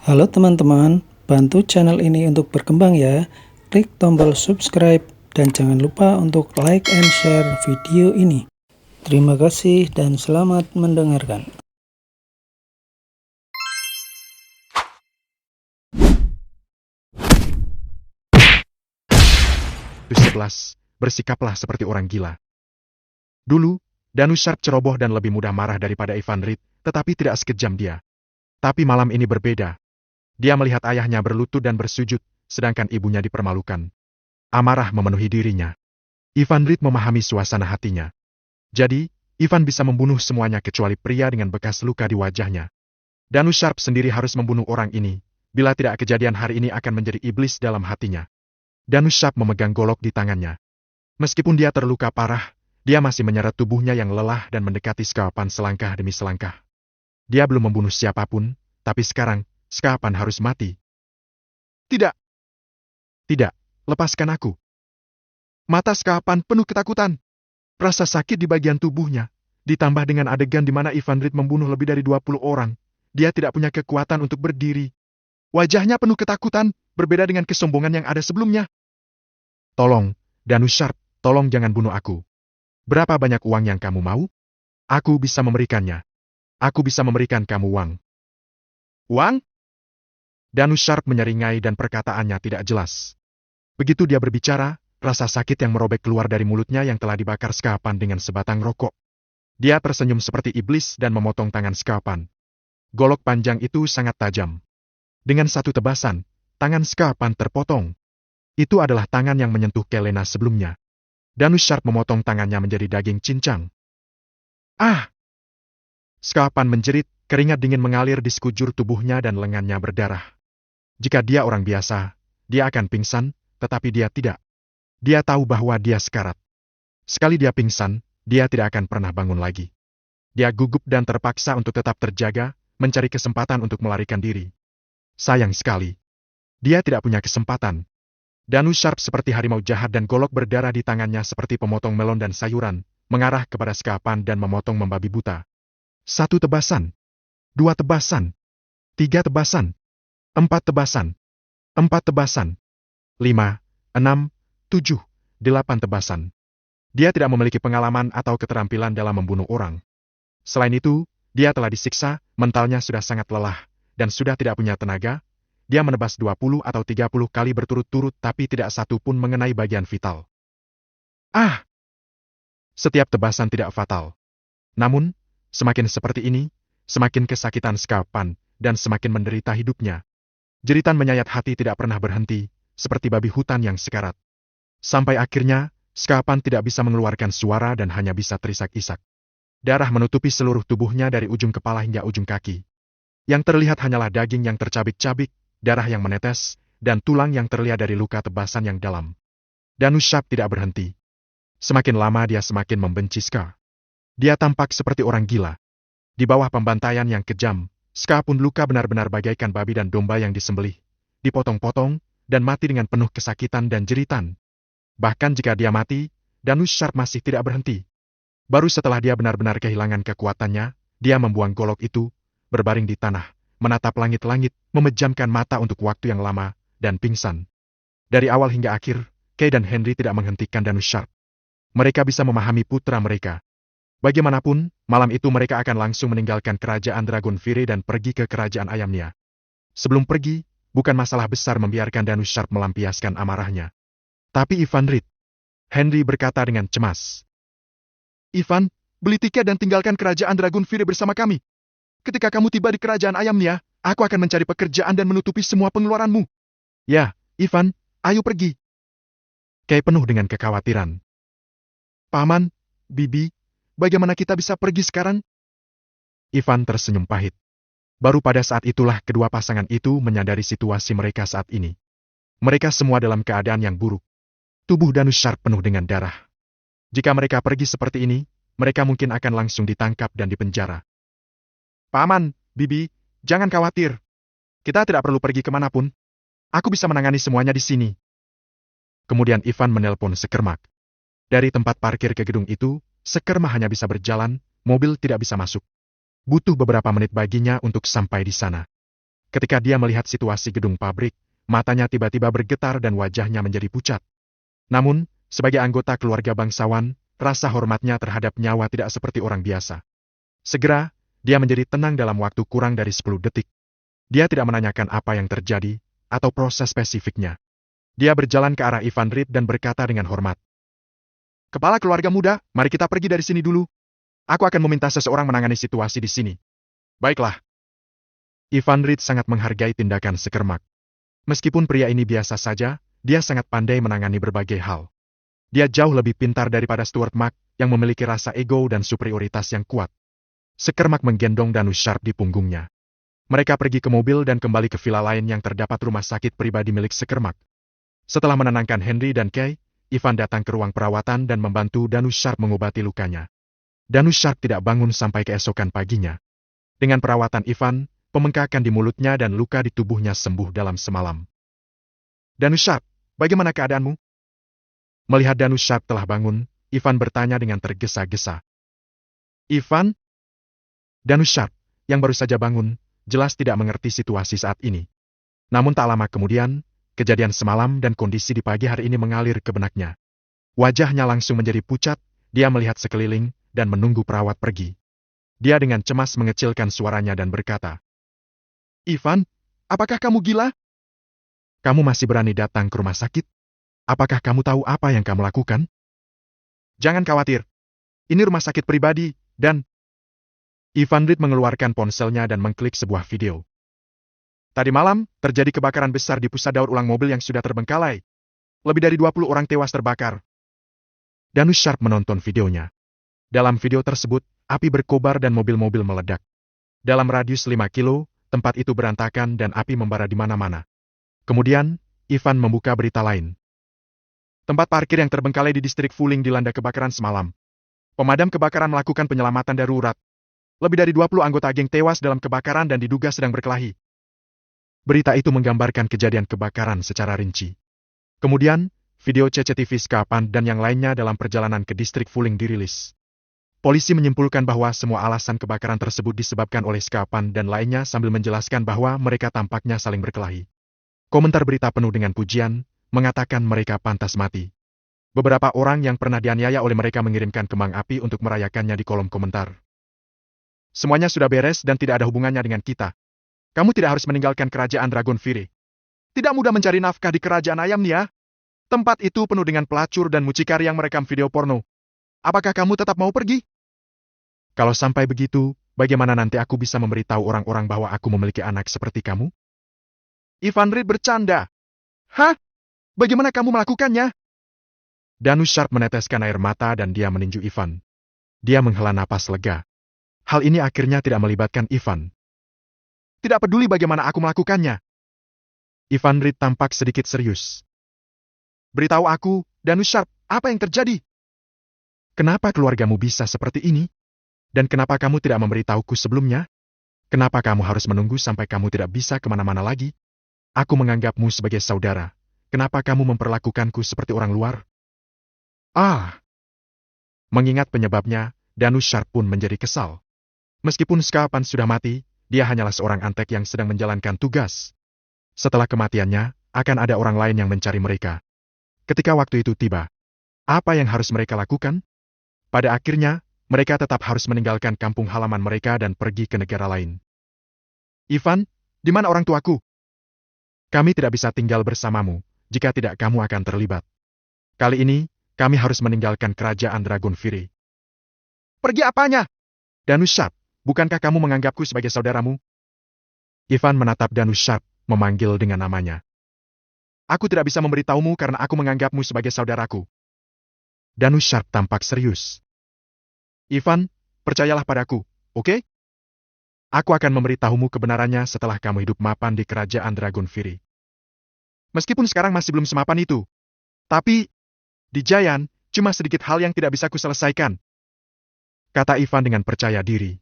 Halo teman-teman, bantu channel ini untuk berkembang ya. Klik tombol subscribe dan jangan lupa untuk like and share video ini. Terima kasih dan selamat mendengarkan. Bersikaplah seperti orang gila. Dulu, Danusyarp ceroboh dan lebih mudah marah daripada Ivan Reed, tetapi tidak sekejam dia. Tapi malam ini berbeda. Dia melihat ayahnya berlutut dan bersujud, sedangkan ibunya dipermalukan. Amarah memenuhi dirinya. Ivan Reed memahami suasana hatinya. Jadi, Ivan bisa membunuh semuanya kecuali pria dengan bekas luka di wajahnya. Danusyarp sendiri harus membunuh orang ini. Bila tidak, kejadian hari ini akan menjadi iblis dalam hatinya. Danusyarp memegang golok di tangannya. Meskipun dia terluka parah, dia masih menyeret tubuhnya yang lelah dan mendekati Skapan selangkah demi selangkah. Dia belum membunuh siapapun, tapi sekarang, Skapan harus mati. Tidak! Tidak, lepaskan aku. Mata Skapan penuh ketakutan. Rasa sakit di bagian tubuhnya, ditambah dengan adegan di mana Ivan Reed membunuh lebih dari 20 orang. Dia tidak punya kekuatan untuk berdiri. Wajahnya penuh ketakutan, berbeda dengan kesombongan yang ada sebelumnya. Tolong, Danusyarp, tolong jangan bunuh aku. Berapa banyak uang yang kamu mau? Aku bisa memberikannya. Aku bisa memberikan kamu uang. Uang? Danusyarp menyeringai dan perkataannya tidak jelas. Begitu dia berbicara, rasa sakit yang merobek keluar dari mulutnya yang telah dibakar Skapan dengan sebatang rokok. Dia tersenyum seperti iblis dan memotong tangan Skapan. Golok panjang itu sangat tajam. Dengan satu tebasan, tangan Skapan terpotong. Itu adalah tangan yang menyentuh Kelena sebelumnya. Danusyarp memotong tangannya menjadi daging cincang. Ah! Skapan menjerit, keringat dingin mengalir di sekujur tubuhnya dan lengannya berdarah. Jika dia orang biasa, dia akan pingsan, tetapi dia tidak. Dia tahu bahwa dia sekarat. Sekali dia pingsan, dia tidak akan pernah bangun lagi. Dia gugup dan terpaksa untuk tetap terjaga, mencari kesempatan untuk melarikan diri. Sayang sekali. Dia tidak punya kesempatan. Danusyarp seperti harimau jahat dan golok berdarah di tangannya seperti pemotong melon dan sayuran, mengarah kepada Skapan dan memotong membabi buta. 1 tebasan. 2 tebasan. 3 tebasan. 4 tebasan. 4 tebasan. 5, 6, 7, 8 tebasan. Dia tidak memiliki pengalaman atau keterampilan dalam membunuh orang. Selain itu, dia telah disiksa, mentalnya sudah sangat lelah, dan sudah tidak punya tenaga. Dia menebas 20 atau 30 kali berturut-turut tapi tidak satu pun mengenai bagian vital. Ah! Setiap tebasan tidak fatal. Namun, semakin seperti ini, semakin kesakitan Skapan, dan semakin menderita hidupnya. Jeritan menyayat hati tidak pernah berhenti, seperti babi hutan yang sekarat. Sampai akhirnya, Skapan tidak bisa mengeluarkan suara dan hanya bisa terisak-isak. Darah menutupi seluruh tubuhnya dari ujung kepala hingga ujung kaki. Yang terlihat hanyalah daging yang tercabik-cabik, darah yang menetes, dan tulang yang terlihat dari luka tebasan yang dalam. Danusyarp tidak berhenti. Semakin lama dia semakin membenci Ska. Dia tampak seperti orang gila. Di bawah pembantaian yang kejam, Ska pun luka benar-benar bagaikan babi dan domba yang disembelih, dipotong-potong, dan mati dengan penuh kesakitan dan jeritan. Bahkan jika dia mati, Danusyarp masih tidak berhenti. Baru setelah dia benar-benar kehilangan kekuatannya, dia membuang golok itu, berbaring di tanah, menatap langit-langit, memejamkan mata untuk waktu yang lama, dan pingsan. Dari awal hingga akhir, Kay dan Henry tidak menghentikan Danusyarp. Mereka bisa memahami putra mereka. Bagaimanapun, malam itu mereka akan langsung meninggalkan kerajaan Dragonfire dan pergi ke kerajaan ayamnya. Sebelum pergi, bukan masalah besar membiarkan Danusyarp melampiaskan amarahnya. Tapi Ivan Reed. Henry berkata dengan cemas. Ivan, beli tiket dan tinggalkan kerajaan Dragonfire bersama kami. Ketika kamu tiba di kerajaan ayamnya, aku akan mencari pekerjaan dan menutupi semua pengeluaranmu. Ya, Ivan, ayo pergi. Kay penuh dengan kekhawatiran. Paman, Bibi, bagaimana kita bisa pergi sekarang? Ivan tersenyum pahit. Baru pada saat itulah kedua pasangan itu menyadari situasi mereka saat ini. Mereka semua dalam keadaan yang buruk. Tubuh Danusyarp penuh dengan darah. Jika mereka pergi seperti ini, mereka mungkin akan langsung ditangkap dan dipenjara. Paman, Bibi, jangan khawatir. Kita tidak perlu pergi kemanapun. Aku bisa menangani semuanya di sini. Kemudian Ivan menelpon Sekermak. Dari tempat parkir ke gedung itu, Sekerma hanya bisa berjalan, mobil tidak bisa masuk. Butuh beberapa menit baginya untuk sampai di sana. Ketika dia melihat situasi gedung pabrik, matanya tiba-tiba bergetar dan wajahnya menjadi pucat. Namun, sebagai anggota keluarga bangsawan, rasa hormatnya terhadap nyawa tidak seperti orang biasa. Segera, dia menjadi tenang dalam waktu kurang dari 10 detik. Dia tidak menanyakan apa yang terjadi, atau proses spesifiknya. Dia berjalan ke arah Ivan Reed dan berkata dengan hormat. Kepala keluarga muda, mari kita pergi dari sini dulu. Aku akan meminta seseorang menangani situasi di sini. Baiklah. Ivan Reed sangat menghargai tindakan Sekermak. Meskipun pria ini biasa saja, dia sangat pandai menangani berbagai hal. Dia jauh lebih pintar daripada Stuart Mac, yang memiliki rasa ego dan superioritas yang kuat. Sekermak menggendong Danus Sharp di punggungnya. Mereka pergi ke mobil dan kembali ke villa lain yang terdapat rumah sakit pribadi milik Sekermak. Setelah menenangkan Henry dan Kay, Ivan datang ke ruang perawatan dan membantu Danus Sharp mengobati lukanya. Danus Sharp tidak bangun sampai keesokan paginya. Dengan perawatan Ivan, pembengkakan di mulutnya dan luka di tubuhnya sembuh dalam semalam. Danus Sharp, bagaimana keadaanmu? Melihat Danus Sharp telah bangun, Ivan bertanya dengan tergesa-gesa. Ivan? Danus Sharp, yang baru saja bangun, jelas tidak mengerti situasi saat ini. Namun tak lama kemudian, kejadian semalam dan kondisi di pagi hari ini mengalir ke benaknya. Wajahnya langsung menjadi pucat, dia melihat sekeliling, dan menunggu perawat pergi. Dia dengan cemas mengecilkan suaranya dan berkata, Ivan, apakah kamu gila? Kamu masih berani datang ke rumah sakit? Apakah kamu tahu apa yang kamu lakukan? Jangan khawatir. Ini rumah sakit pribadi, dan... Ivan Reed mengeluarkan ponselnya dan mengklik sebuah video. Tadi malam, terjadi kebakaran besar di pusat daur ulang mobil yang sudah terbengkalai. Lebih dari 20 orang tewas terbakar. Danus Sharp menonton videonya. Dalam video tersebut, api berkobar dan mobil-mobil meledak. Dalam radius 5 kilo, tempat itu berantakan dan api membara di mana-mana. Kemudian, Ivan membuka berita lain. Tempat parkir yang terbengkalai di distrik Fuling dilanda kebakaran semalam. Pemadam kebakaran melakukan penyelamatan darurat. Lebih dari 20 anggota geng tewas dalam kebakaran dan diduga sedang berkelahi. Berita itu menggambarkan kejadian kebakaran secara rinci. Kemudian, video CCTV Skapan dan yang lainnya dalam perjalanan ke distrik Fuling dirilis. Polisi menyimpulkan bahwa semua alasan kebakaran tersebut disebabkan oleh Skapan dan lainnya sambil menjelaskan bahwa mereka tampaknya saling berkelahi. Komentar berita penuh dengan pujian, mengatakan mereka pantas mati. Beberapa orang yang pernah dianiaya oleh mereka mengirimkan kembang api untuk merayakannya di kolom komentar. Semuanya sudah beres dan tidak ada hubungannya dengan kita. Kamu tidak harus meninggalkan kerajaan Dragon Fury. Tidak mudah mencari nafkah di kerajaan ayam nih ya. Tempat itu penuh dengan pelacur dan mucikari yang merekam video porno. Apakah kamu tetap mau pergi? Kalau sampai begitu, bagaimana nanti aku bisa memberitahu orang-orang bahwa aku memiliki anak seperti kamu? Ivan Reed bercanda. Hah? Bagaimana kamu melakukannya? Danus Sharp meneteskan air mata dan dia meninju Ivan. Dia menghela napas lega. Hal ini akhirnya tidak melibatkan Ivan. Tidak peduli bagaimana aku melakukannya. Ivan Reed tampak sedikit serius. Beritahu aku, Danus Sharp, apa yang terjadi? Kenapa keluargamu bisa seperti ini? Dan kenapa kamu tidak memberitahuku sebelumnya? Kenapa kamu harus menunggu sampai kamu tidak bisa kemana-mana lagi? Aku menganggapmu sebagai saudara. Kenapa kamu memperlakukanku seperti orang luar? Mengingat penyebabnya, Danus Sharp pun menjadi kesal. Meskipun Skapan sudah mati, dia hanyalah seorang antek yang sedang menjalankan tugas. Setelah kematiannya, akan ada orang lain yang mencari mereka. Ketika waktu itu tiba, apa yang harus mereka lakukan? Pada akhirnya, mereka tetap harus meninggalkan kampung halaman mereka dan pergi ke negara lain. Ivan, di mana orang tuaku? Kami tidak bisa tinggal bersamamu, jika tidak kamu akan terlibat. Kali ini, kami harus meninggalkan kerajaan Dragon Fury. Pergi apanya? Danus Sharp, bukankah kamu menganggapku sebagai saudaramu? Ivan menatap Danus Sharp, memanggil dengan namanya. Aku tidak bisa memberitahumu karena aku menganggapmu sebagai saudaraku. Danus Sharp tampak serius. Ivan, percayalah padaku, oke? Aku akan memberitahumu kebenarannya setelah kamu hidup mapan di kerajaan Dragon Fury. Meskipun sekarang masih belum semapan itu. Tapi, di Giant, cuma sedikit hal yang tidak bisa kuselesaikan. Kata Ivan dengan percaya diri.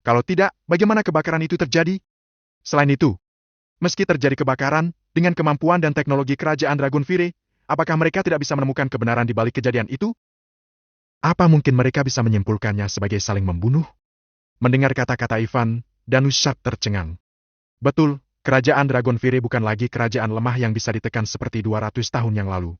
Kalau tidak, bagaimana kebakaran itu terjadi? Selain itu, meski terjadi kebakaran, dengan kemampuan dan teknologi kerajaan Dragon Fury, apakah mereka tidak bisa menemukan kebenaran di balik kejadian itu? Apa mungkin mereka bisa menyimpulkannya sebagai saling membunuh? Mendengar kata-kata Ivan, Danus Sharp tercengang. Betul, kerajaan Dragonfire bukan lagi kerajaan lemah yang bisa ditekan seperti 200 tahun yang lalu.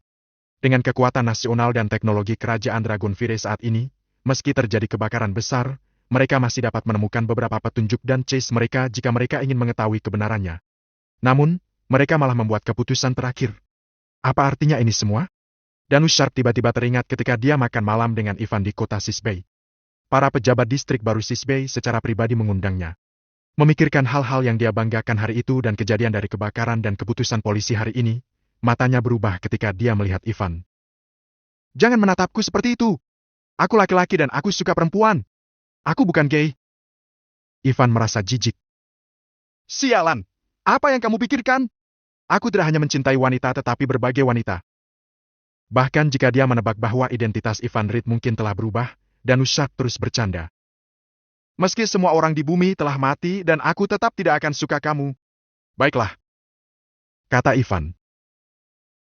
Dengan kekuatan nasional dan teknologi kerajaan Dragonfire saat ini, meski terjadi kebakaran besar, mereka masih dapat menemukan beberapa petunjuk dan chase mereka jika mereka ingin mengetahui kebenarannya. Namun, mereka malah membuat keputusan terakhir. Apa artinya ini semua? Danus Sharp tiba-tiba teringat ketika dia makan malam dengan Ivan di kota Sisbei. Para pejabat distrik baru Sisbei secara pribadi mengundangnya. Memikirkan hal-hal yang dia banggakan hari itu dan kejadian dari kebakaran dan keputusan polisi hari ini, matanya berubah ketika dia melihat Ivan. Jangan menatapku seperti itu. Aku laki-laki dan aku suka perempuan. Aku bukan gay. Ivan merasa jijik. Sialan! Apa yang kamu pikirkan? Aku tidak hanya mencintai wanita tetapi berbagai wanita. Bahkan jika dia menebak bahwa identitas Ivan Reed mungkin telah berubah, Danus Sharp terus bercanda. Meski semua orang di bumi telah mati dan aku tetap tidak akan suka kamu. Baiklah, kata Ivan.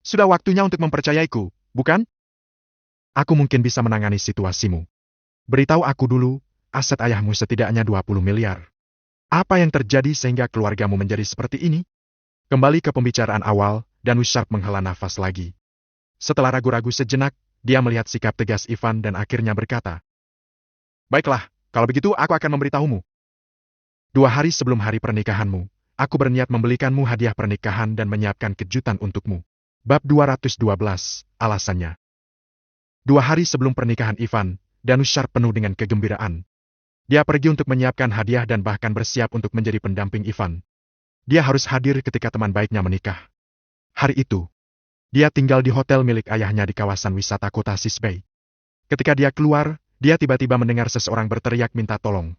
Sudah waktunya untuk mempercayaiku, bukan? Aku mungkin bisa menangani situasimu. Beritahu aku dulu, aset ayahmu setidaknya 20 miliar. Apa yang terjadi sehingga keluargamu menjadi seperti ini? Kembali ke pembicaraan awal, Danus Sharp menghela nafas lagi. Setelah ragu-ragu sejenak, dia melihat sikap tegas Ivan dan akhirnya berkata, baiklah, kalau begitu aku akan memberitahumu. 2 hari sebelum hari pernikahanmu, aku berniat membelikanmu hadiah pernikahan dan menyiapkan kejutan untukmu. Bab 212, alasannya. 2 hari sebelum pernikahan Ivan, Danus Sharp penuh dengan kegembiraan. Dia pergi untuk menyiapkan hadiah dan bahkan bersiap untuk menjadi pendamping Ivan. Dia harus hadir ketika teman baiknya menikah. Hari itu, dia tinggal di hotel milik ayahnya di kawasan wisata kota Sisbei. Ketika dia keluar, dia tiba-tiba mendengar seseorang berteriak minta tolong.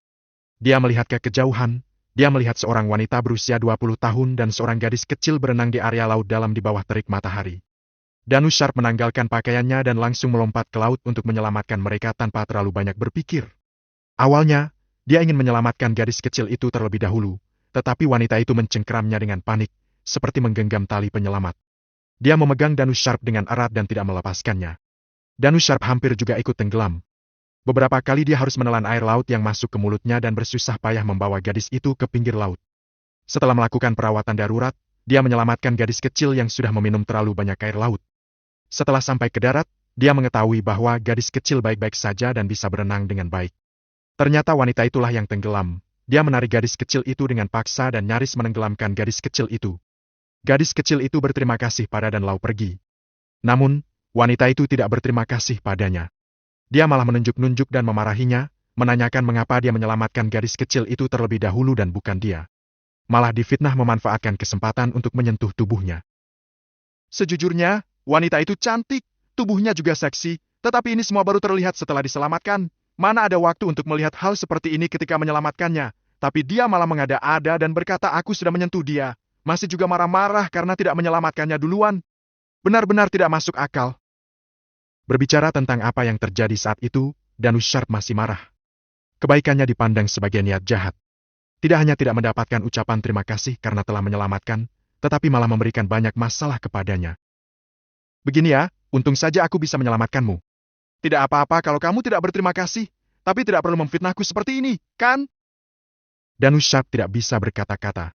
Dia melihat ke kejauhan, dia melihat seorang wanita berusia 20 tahun dan seorang gadis kecil berenang di area laut dalam di bawah terik matahari. Danus Sharp menanggalkan pakaiannya dan langsung melompat ke laut untuk menyelamatkan mereka tanpa terlalu banyak berpikir. Awalnya, dia ingin menyelamatkan gadis kecil itu terlebih dahulu, tetapi wanita itu mencengkeramnya dengan panik, seperti menggenggam tali penyelamat. Dia memegang Danus Sharp dengan erat dan tidak melepaskannya. Danus Sharp hampir juga ikut tenggelam. Beberapa kali dia harus menelan air laut yang masuk ke mulutnya dan bersusah payah membawa gadis itu ke pinggir laut. Setelah melakukan perawatan darurat, dia menyelamatkan gadis kecil yang sudah meminum terlalu banyak air laut. Setelah sampai ke darat, dia mengetahui bahwa gadis kecil baik-baik saja dan bisa berenang dengan baik. Ternyata wanita itulah yang tenggelam. Dia menarik gadis kecil itu dengan paksa dan nyaris menenggelamkan gadis kecil itu. Gadis kecil itu berterima kasih pada dan lalu pergi. Namun, wanita itu tidak berterima kasih padanya. Dia malah menunjuk-nunjuk dan memarahinya, menanyakan mengapa dia menyelamatkan gadis kecil itu terlebih dahulu dan bukan dia. Malah difitnah memanfaatkan kesempatan untuk menyentuh tubuhnya. Sejujurnya, wanita itu cantik, tubuhnya juga seksi, tetapi ini semua baru terlihat setelah diselamatkan. Mana ada waktu untuk melihat hal seperti ini ketika menyelamatkannya. Tapi dia malah mengada-ada dan berkata aku sudah menyentuh dia. Masih juga marah-marah karena tidak menyelamatkannya duluan. Benar-benar tidak masuk akal. Berbicara tentang apa yang terjadi saat itu, Danus Sharp masih marah. Kebaikannya dipandang sebagai niat jahat. Tidak hanya tidak mendapatkan ucapan terima kasih karena telah menyelamatkan, tetapi malah memberikan banyak masalah kepadanya. Begini ya, untung saja aku bisa menyelamatkanmu. Tidak apa-apa kalau kamu tidak berterima kasih, tapi tidak perlu memfitnahku seperti ini, kan? Danus Sharp tidak bisa berkata-kata.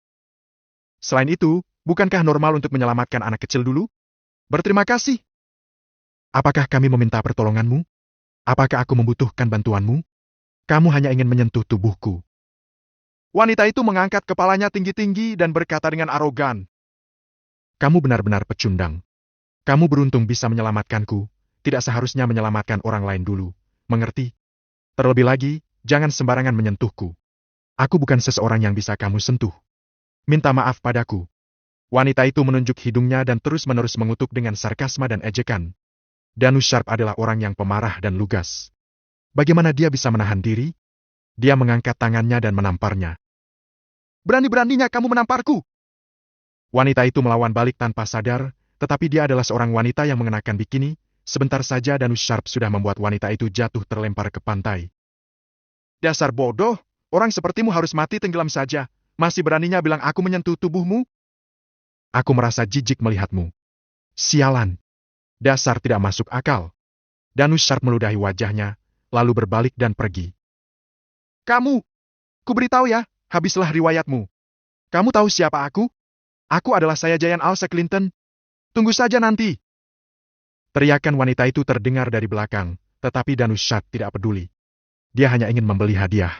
Selain itu, bukankah normal untuk menyelamatkan anak kecil dulu? Berterima kasih. Apakah kami meminta pertolonganmu? Apakah aku membutuhkan bantuanmu? Kamu hanya ingin menyentuh tubuhku. Wanita itu mengangkat kepalanya tinggi-tinggi dan berkata dengan arogan. Kamu benar-benar pecundang. Kamu beruntung bisa menyelamatkanku, tidak seharusnya menyelamatkan orang lain dulu, mengerti? Terlebih lagi, jangan sembarangan menyentuhku. Aku bukan seseorang yang bisa kamu sentuh. Minta maaf padaku. Wanita itu menunjuk hidungnya dan terus-menerus mengutuk dengan sarkasme dan ejekan. Danus Sharp adalah orang yang pemarah dan lugas. Bagaimana dia bisa menahan diri? Dia mengangkat tangannya dan menamparnya. Berani-beraninya kamu menamparku! Wanita itu melawan balik tanpa sadar, tetapi dia adalah seorang wanita yang mengenakan bikini. Sebentar saja Danus Sharp sudah membuat wanita itu jatuh terlempar ke pantai. Dasar bodoh, orang sepertimu harus mati tenggelam saja. Masih beraninya bilang aku menyentuh tubuhmu? Aku merasa jijik melihatmu. Sialan. Dasar tidak masuk akal. Danus Sharp meludahi wajahnya, lalu berbalik dan pergi. Kamu! Ku beritahu ya, habislah riwayatmu. Kamu tahu siapa aku? Aku adalah saya Giant Alsa Clinton. Tunggu saja nanti. Teriakan wanita itu terdengar dari belakang, tetapi Danushard tidak peduli. Dia hanya ingin membeli hadiah.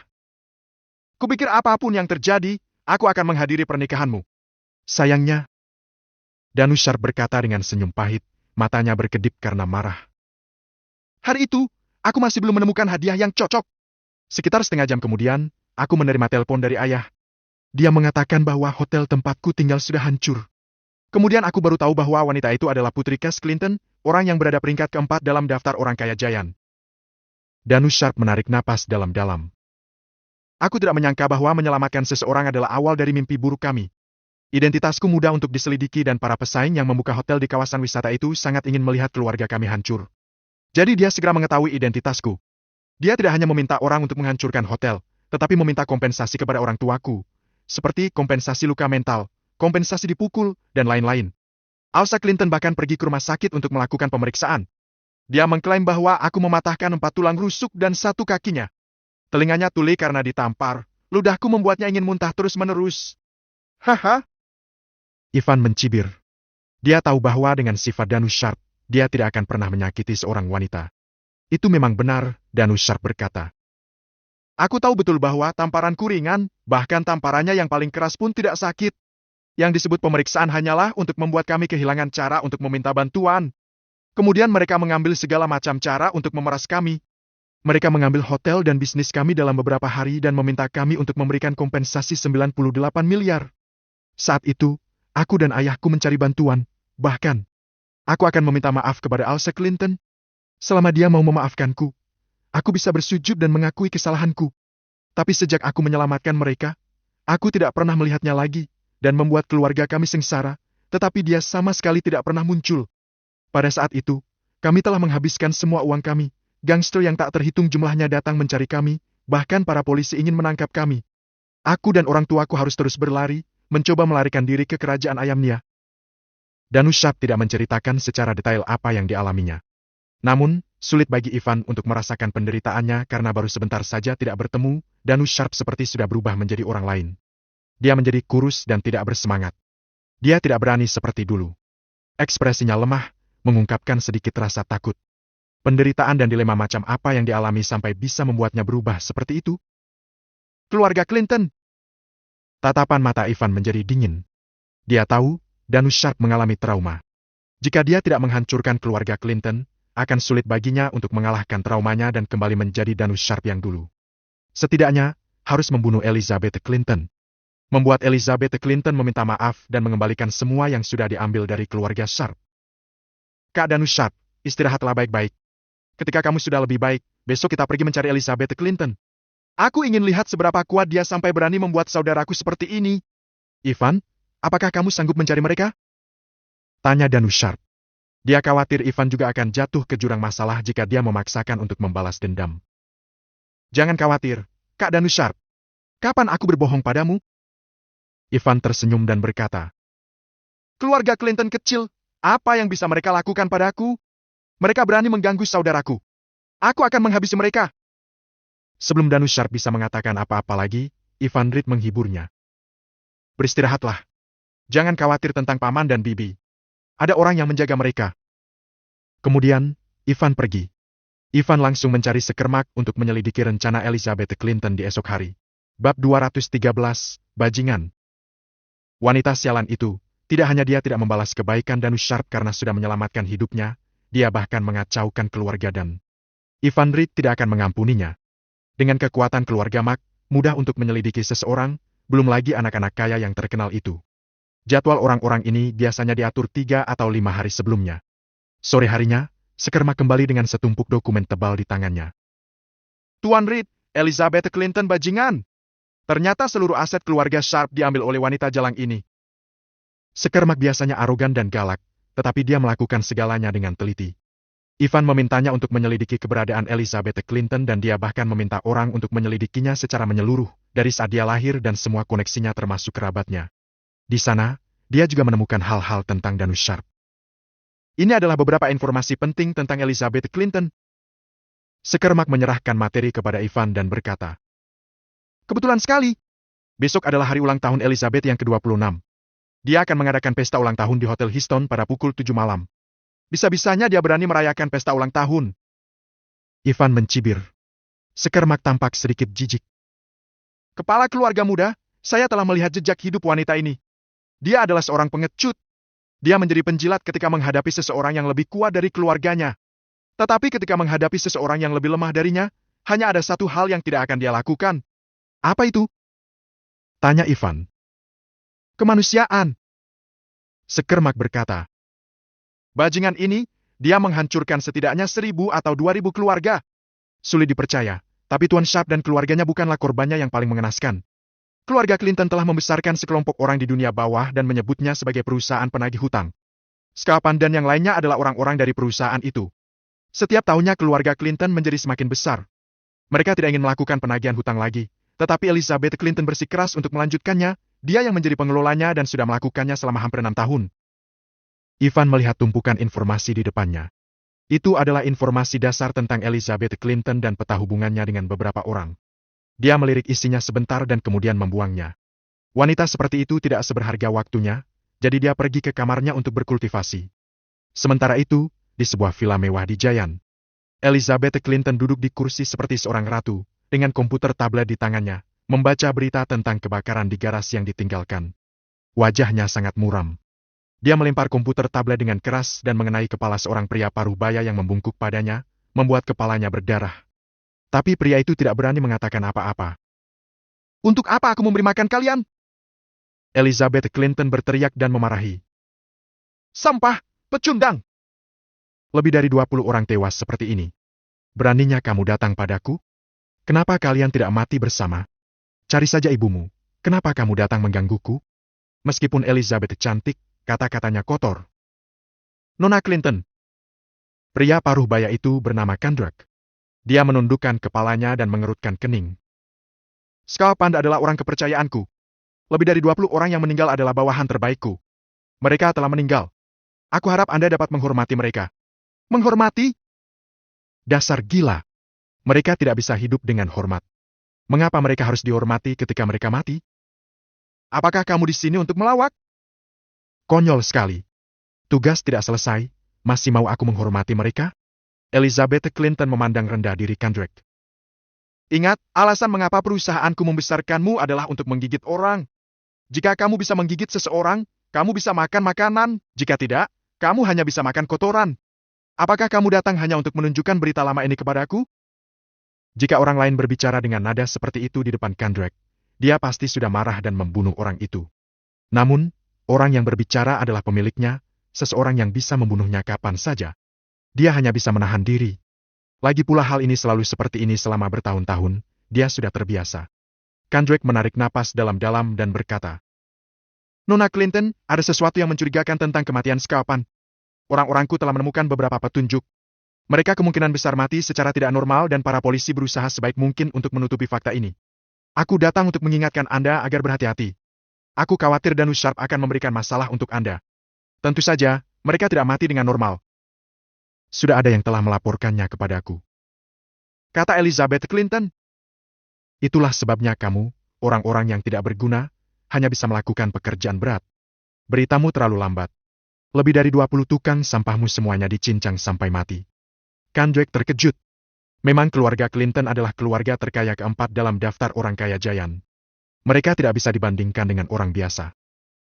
Kupikir apapun yang terjadi, aku akan menghadiri pernikahanmu. Sayangnya, Danushard berkata dengan senyum pahit, matanya berkedip karena marah. Hari itu, aku masih belum menemukan hadiah yang cocok. Sekitar setengah jam kemudian, aku menerima telepon dari ayah. Dia mengatakan bahwa hotel tempatku tinggal sudah hancur. Kemudian aku baru tahu bahwa wanita itu adalah putri Cass Clinton, orang yang berada peringkat keempat dalam daftar orang kaya Giant. Danushard menarik napas dalam-dalam. Aku tidak menyangka bahwa menyelamatkan seseorang adalah awal dari mimpi buruk kami. Identitasku mudah untuk diselidiki dan para pesaing yang membuka hotel di kawasan wisata itu sangat ingin melihat keluarga kami hancur. Jadi dia segera mengetahui identitasku. Dia tidak hanya meminta orang untuk menghancurkan hotel, tetapi meminta kompensasi kepada orang tuaku. Seperti kompensasi luka mental, kompensasi dipukul, dan lain-lain. Alsa Clinton bahkan pergi ke rumah sakit untuk melakukan pemeriksaan. Dia mengklaim bahwa aku mematahkan 4 tulang rusuk dan 1 kakinya. Telinganya tuli karena ditampar, ludahku membuatnya ingin muntah terus-menerus. Haha. Ivan mencibir. Dia tahu bahwa dengan sifat Danushard, dia tidak akan pernah menyakiti seorang wanita. Itu memang benar, Danushard berkata. Aku tahu betul bahwa tamparanku ringan, bahkan tamparannya yang paling keras pun tidak sakit. Yang disebut pemeriksaan hanyalah untuk membuat kami kehilangan cara untuk meminta bantuan. Kemudian mereka mengambil segala macam cara untuk memeras kami. Mereka mengambil hotel dan bisnis kami dalam beberapa hari dan meminta kami untuk memberikan kompensasi 98 miliar. Saat itu, aku dan ayahku mencari bantuan. Bahkan, aku akan meminta maaf kepada Alsa Clinton. Selama dia mau memaafkanku, aku bisa bersujud dan mengakui kesalahanku. Tapi sejak aku menyelamatkan mereka, aku tidak pernah melihatnya lagi, dan membuat keluarga kami sengsara, tetapi dia sama sekali tidak pernah muncul. Pada saat itu, kami telah menghabiskan semua uang kami. Gangster yang tak terhitung jumlahnya datang mencari kami, bahkan para polisi ingin menangkap kami. Aku dan orang tuaku harus terus berlari, mencoba melarikan diri ke kerajaan Ayamnia. Danushard tidak menceritakan secara detail apa yang dialaminya. Namun, sulit bagi Ivan untuk merasakan penderitaannya karena baru sebentar saja tidak bertemu, Danushard seperti sudah berubah menjadi orang lain. Dia menjadi kurus dan tidak bersemangat. Dia tidak berani seperti dulu. Ekspresinya lemah, mengungkapkan sedikit rasa takut. Penderitaan dan dilema macam apa yang dialami sampai bisa membuatnya berubah seperti itu? Keluarga Clinton. Tatapan mata Ivan menjadi dingin. Dia tahu, Danushard mengalami trauma. Jika dia tidak menghancurkan keluarga Clinton, akan sulit baginya untuk mengalahkan traumanya dan kembali menjadi Danushard yang dulu. Setidaknya, harus membunuh Elizabeth Clinton. Membuat Elizabeth Clinton meminta maaf dan mengembalikan semua yang sudah diambil dari keluarga Sharp. Kak Danushard, istirahatlah baik-baik. Ketika kamu sudah lebih baik, besok kita pergi mencari Elizabeth Clinton. Aku ingin lihat seberapa kuat dia sampai berani membuat saudaraku seperti ini. Ivan, apakah kamu sanggup mencari mereka? Tanya Danushard. Dia khawatir Ivan juga akan jatuh ke jurang masalah jika dia memaksakan untuk membalas dendam. Jangan khawatir, Kak Danushard. Kapan aku berbohong padamu? Ivan tersenyum dan berkata, keluarga Clinton kecil, apa yang bisa mereka lakukan padaku? Mereka berani mengganggu saudaraku. Aku akan menghabisi mereka. Sebelum Danushard bisa mengatakan apa-apa lagi, Ivan Reed menghiburnya. Beristirahatlah. Jangan khawatir tentang paman dan bibi. Ada orang yang menjaga mereka. Kemudian, Ivan pergi. Ivan langsung mencari sekermak untuk menyelidiki rencana Elizabeth Clinton di esok hari. Bab 213, Bajingan. Wanita sialan itu, tidak hanya dia tidak membalas kebaikan Danushard karena sudah menyelamatkan hidupnya, dia bahkan mengacaukan keluarga dan Ivan Reed tidak akan mengampuninya. Dengan kekuatan keluarga Mac, mudah untuk menyelidiki seseorang, belum lagi anak-anak kaya yang terkenal itu. Jadwal orang-orang ini biasanya diatur 3 atau 5 hari sebelumnya. Sore harinya, sekerma kembali dengan setumpuk dokumen tebal di tangannya. Tuan Reed, Elizabeth Clinton bajingan. Ternyata seluruh aset keluarga Sharp diambil oleh wanita jalang ini. Sekermak biasanya arogan dan galak, tetapi dia melakukan segalanya dengan teliti. Ivan memintanya untuk menyelidiki keberadaan Elizabeth Clinton dan dia bahkan meminta orang untuk menyelidikinya secara menyeluruh, dari saat dia lahir dan semua koneksinya termasuk kerabatnya. Di sana, dia juga menemukan hal-hal tentang Danushard. Ini adalah beberapa informasi penting tentang Elizabeth Clinton. Sekermak menyerahkan materi kepada Ivan dan berkata, kebetulan sekali. Besok adalah hari ulang tahun Elizabeth yang ke-26. Dia akan mengadakan pesta ulang tahun di Hotel Histon pada pukul 7 malam. Bisa-bisanya dia berani merayakan pesta ulang tahun. Ivan mencibir. Sekermak tampak sedikit jijik. Kepala keluarga muda, saya telah melihat jejak hidup wanita ini. Dia adalah seorang pengecut. Dia menjadi penjilat ketika menghadapi seseorang yang lebih kuat dari keluarganya. Tetapi ketika menghadapi seseorang yang lebih lemah darinya, hanya ada satu hal yang tidak akan dia lakukan. Apa itu? Tanya Ivan. Kemanusiaan. Sekermak berkata. Bajingan ini, dia menghancurkan setidaknya 1.000 atau 2.000 keluarga. Sulit dipercaya, tapi Tuan Sharp dan keluarganya bukanlah korbannya yang paling mengenaskan. Keluarga Clinton telah membesarkan sekelompok orang di dunia bawah dan menyebutnya sebagai perusahaan penagih hutang. Scapan dan yang lainnya adalah orang-orang dari perusahaan itu. Setiap tahunnya keluarga Clinton menjadi semakin besar. Mereka tidak ingin melakukan penagihan hutang lagi, tetapi Elizabeth Clinton bersikeras untuk melanjutkannya. Dia yang menjadi pengelolanya dan sudah melakukannya selama hampir 6 tahun. Ivan melihat tumpukan informasi di depannya. Itu adalah informasi dasar tentang Elizabeth Clinton dan peta hubungannya dengan beberapa orang. Dia melirik isinya sebentar dan kemudian membuangnya. Wanita seperti itu tidak seberharga waktunya, jadi dia pergi ke kamarnya untuk berkultivasi. Sementara itu, di sebuah villa mewah di Giant, Elizabeth Clinton duduk di kursi seperti seorang ratu, dengan komputer tablet di tangannya, membaca berita tentang kebakaran di garasi yang ditinggalkan. Wajahnya sangat muram. Dia melempar komputer tablet dengan keras dan mengenai kepala seorang pria paruh baya yang membungkuk padanya, membuat kepalanya berdarah. Tapi pria itu tidak berani mengatakan apa-apa. Untuk apa aku memberi makan kalian? Elizabeth Clinton berteriak dan memarahi. Sampah, pecundang! Lebih dari 20 orang tewas seperti ini. Beraninya kamu datang padaku? Kenapa kalian tidak mati bersama? Cari saja ibumu. Kenapa kamu datang menggangguku? Meskipun Elizabeth cantik, kata-katanya kotor. Nona Clinton. Pria paruh baya itu bernama Kandrak. Dia menundukkan kepalanya dan mengerutkan kening. Scapan adalah orang kepercayaanku. Lebih dari 20 orang yang meninggal adalah bawahan terbaikku. Mereka telah meninggal. Aku harap Anda dapat menghormati mereka. Menghormati? Dasar gila. Mereka tidak bisa hidup dengan hormat. Mengapa mereka harus dihormati ketika mereka mati? Apakah kamu di sini untuk melawak? Konyol sekali. Tugas tidak selesai, masih mau aku menghormati mereka? Elizabeth Clinton memandang rendah diri Kandrak. Ingat, alasan mengapa perusahaanku membesarkanmu adalah untuk menggigit orang. Jika kamu bisa menggigit seseorang, kamu bisa makan makanan. Jika tidak, kamu hanya bisa makan kotoran. Apakah kamu datang hanya untuk menunjukkan berita lama ini kepadaku? Jika orang lain berbicara dengan nada seperti itu di depan Kandrak, dia pasti sudah marah dan membunuh orang itu. Namun, orang yang berbicara adalah pemiliknya, seseorang yang bisa membunuhnya kapan saja. Dia hanya bisa menahan diri. Lagi pula hal ini selalu seperti ini selama bertahun-tahun, dia sudah terbiasa. Kandrak menarik napas dalam-dalam dan berkata, Nona Clinton, ada sesuatu yang mencurigakan tentang kematian Scapan. Orang-orangku telah menemukan beberapa petunjuk. Mereka kemungkinan besar mati secara tidak normal dan para polisi berusaha sebaik mungkin untuk menutupi fakta ini. Aku datang untuk mengingatkan Anda agar berhati-hati. Aku khawatir Danus Sharp akan memberikan masalah untuk Anda. Tentu saja, mereka tidak mati dengan normal. Sudah ada yang telah melaporkannya kepadaku. Kata Elizabeth Clinton. Itulah sebabnya kamu, orang-orang yang tidak berguna, hanya bisa melakukan pekerjaan berat. Beritamu terlalu lambat. Lebih dari 20 tukang sampahmu semuanya dicincang sampai mati. Kandrak terkejut. Memang keluarga Clinton adalah keluarga terkaya keempat dalam daftar orang kaya Giant. Mereka tidak bisa dibandingkan dengan orang biasa.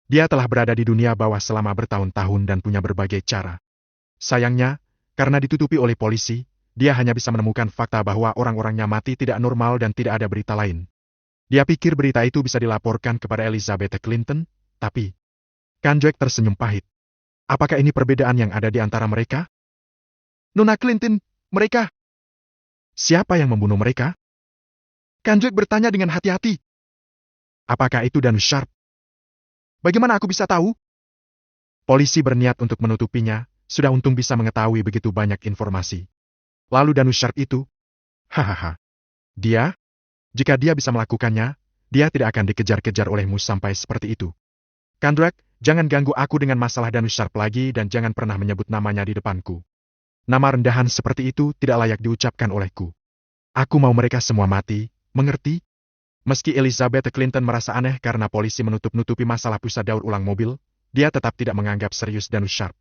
Dia telah berada di dunia bawah selama bertahun-tahun dan punya berbagai cara. Sayangnya, karena ditutupi oleh polisi, dia hanya bisa menemukan fakta bahwa orang-orangnya mati tidak normal dan tidak ada berita lain. Dia pikir berita itu bisa dilaporkan kepada Elizabeth Clinton, tapi Kandrak tersenyum pahit. Apakah ini perbedaan yang ada di antara mereka? Nona Clinton, mereka. Siapa yang membunuh mereka? Kandrak bertanya dengan hati-hati. Apakah itu Danus Sharp? Bagaimana aku bisa tahu? Polisi berniat untuk menutupinya, sudah untung bisa mengetahui begitu banyak informasi. Lalu Danus Sharp itu? Hahaha. Dia? Jika dia bisa melakukannya, dia tidak akan dikejar-kejar olehmu sampai seperti itu. Kandrak, jangan ganggu aku dengan masalah Danus Sharp lagi dan jangan pernah menyebut namanya di depanku. Nama rendahan seperti itu tidak layak diucapkan olehku. Aku mau mereka semua mati, mengerti? Meski Elizabeth Clinton merasa aneh karena polisi menutup-nutupi masalah pusat daur ulang mobil, dia tetap tidak menganggap serius Danus Sharp.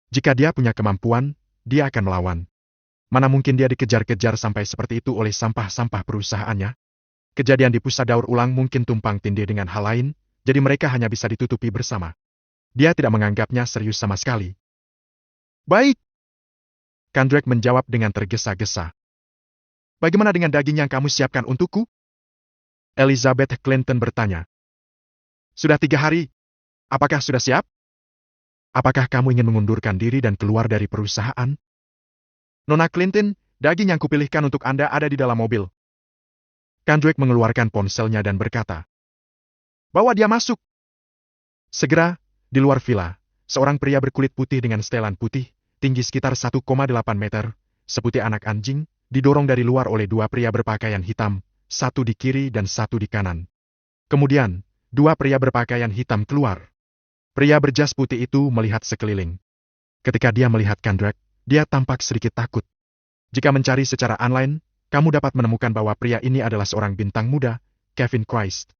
Jika dia punya kemampuan, dia akan melawan. Mana mungkin dia dikejar-kejar sampai seperti itu oleh sampah-sampah perusahaannya? Kejadian di pusat daur ulang mungkin tumpang tindih dengan hal lain, jadi mereka hanya bisa ditutupi bersama. Dia tidak menganggapnya serius sama sekali. Baik. Kendrick menjawab dengan tergesa-gesa. Bagaimana dengan daging yang kamu siapkan untukku? Elizabeth Clinton bertanya. Sudah 3 hari. Apakah sudah siap? Apakah kamu ingin mengundurkan diri dan keluar dari perusahaan? Nona Clinton, daging yang kupilihkan untuk Anda ada di dalam mobil. Kendrick mengeluarkan ponselnya dan berkata. Bawa dia masuk. Segera, di luar villa, seorang pria berkulit putih dengan setelan putih, tinggi sekitar 1,8 meter, seputih anak anjing, didorong dari luar oleh 2 pria berpakaian hitam, satu di kiri dan satu di kanan. Kemudian, 2 pria berpakaian hitam keluar. Pria berjas putih itu melihat sekeliling. Ketika dia melihat Kendrick, dia tampak sedikit takut. Jika mencari secara online, kamu dapat menemukan bahwa pria ini adalah seorang bintang muda, Kevin Christ.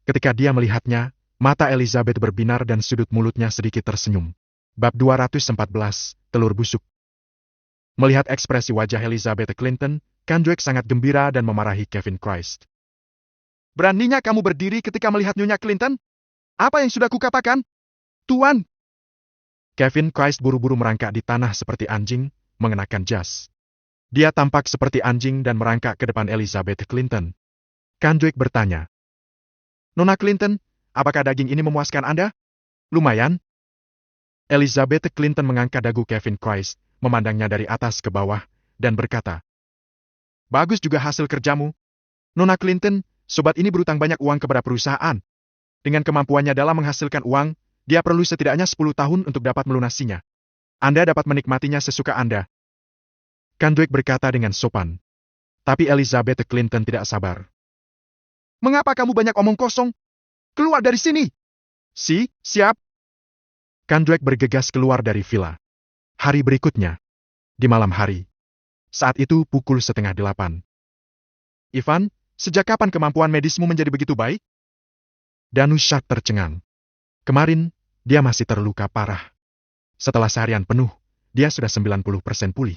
Ketika dia melihatnya, mata Elizabeth berbinar dan sudut mulutnya sedikit tersenyum. Bab 214, Telur Busuk. Melihat ekspresi wajah Elizabeth Clinton, Kendrick sangat gembira dan memarahi Kevin Christ. Beraninya kamu berdiri ketika melihat Nyonya Clinton? Apa yang sudah kukatakan? Tuan! Kevin Christ buru-buru merangkak di tanah seperti anjing, mengenakan jas. Dia tampak seperti anjing dan merangkak ke depan Elizabeth Clinton. Kendrick bertanya. Nona Clinton, apakah daging ini memuaskan Anda? Lumayan. Elizabeth Clinton mengangkat dagu Kevin Christ, memandangnya dari atas ke bawah, dan berkata. Bagus juga hasil kerjamu. Nona Clinton, sobat ini berutang banyak uang kepada perusahaan. Dengan kemampuannya dalam menghasilkan uang, dia perlu setidaknya 10 tahun untuk dapat melunasinya. Anda dapat menikmatinya sesuka Anda. Kendrick berkata dengan sopan. Tapi Elizabeth Clinton tidak sabar. Mengapa kamu banyak omong kosong? Keluar dari sini! Siap. Kendrick bergegas keluar dari villa. Hari berikutnya. Di malam hari. Saat itu pukul 7:30. Ivan, sejak kapan kemampuan medismu menjadi begitu baik? Danus Sharp tercengang. Kemarin, dia masih terluka parah. Setelah seharian penuh, dia sudah 90% pulih.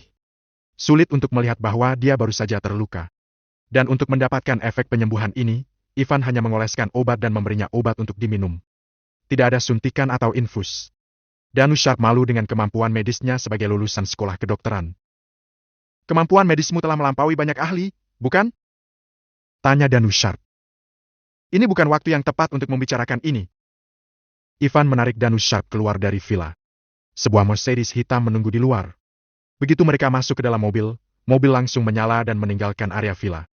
Sulit untuk melihat bahwa dia baru saja terluka. Dan untuk mendapatkan efek penyembuhan ini, Ivan hanya mengoleskan obat dan memberinya obat untuk diminum. Tidak ada suntikan atau infus. Danus Sharp malu dengan kemampuan medisnya sebagai lulusan sekolah kedokteran. Kemampuan medismu telah melampaui banyak ahli, bukan? Tanya Danus Sharp. Ini bukan waktu yang tepat untuk membicarakan ini. Ivan menarik Danus Sharp keluar dari villa. Sebuah Mercedes hitam menunggu di luar. Begitu mereka masuk ke dalam mobil, mobil langsung menyala dan meninggalkan area villa.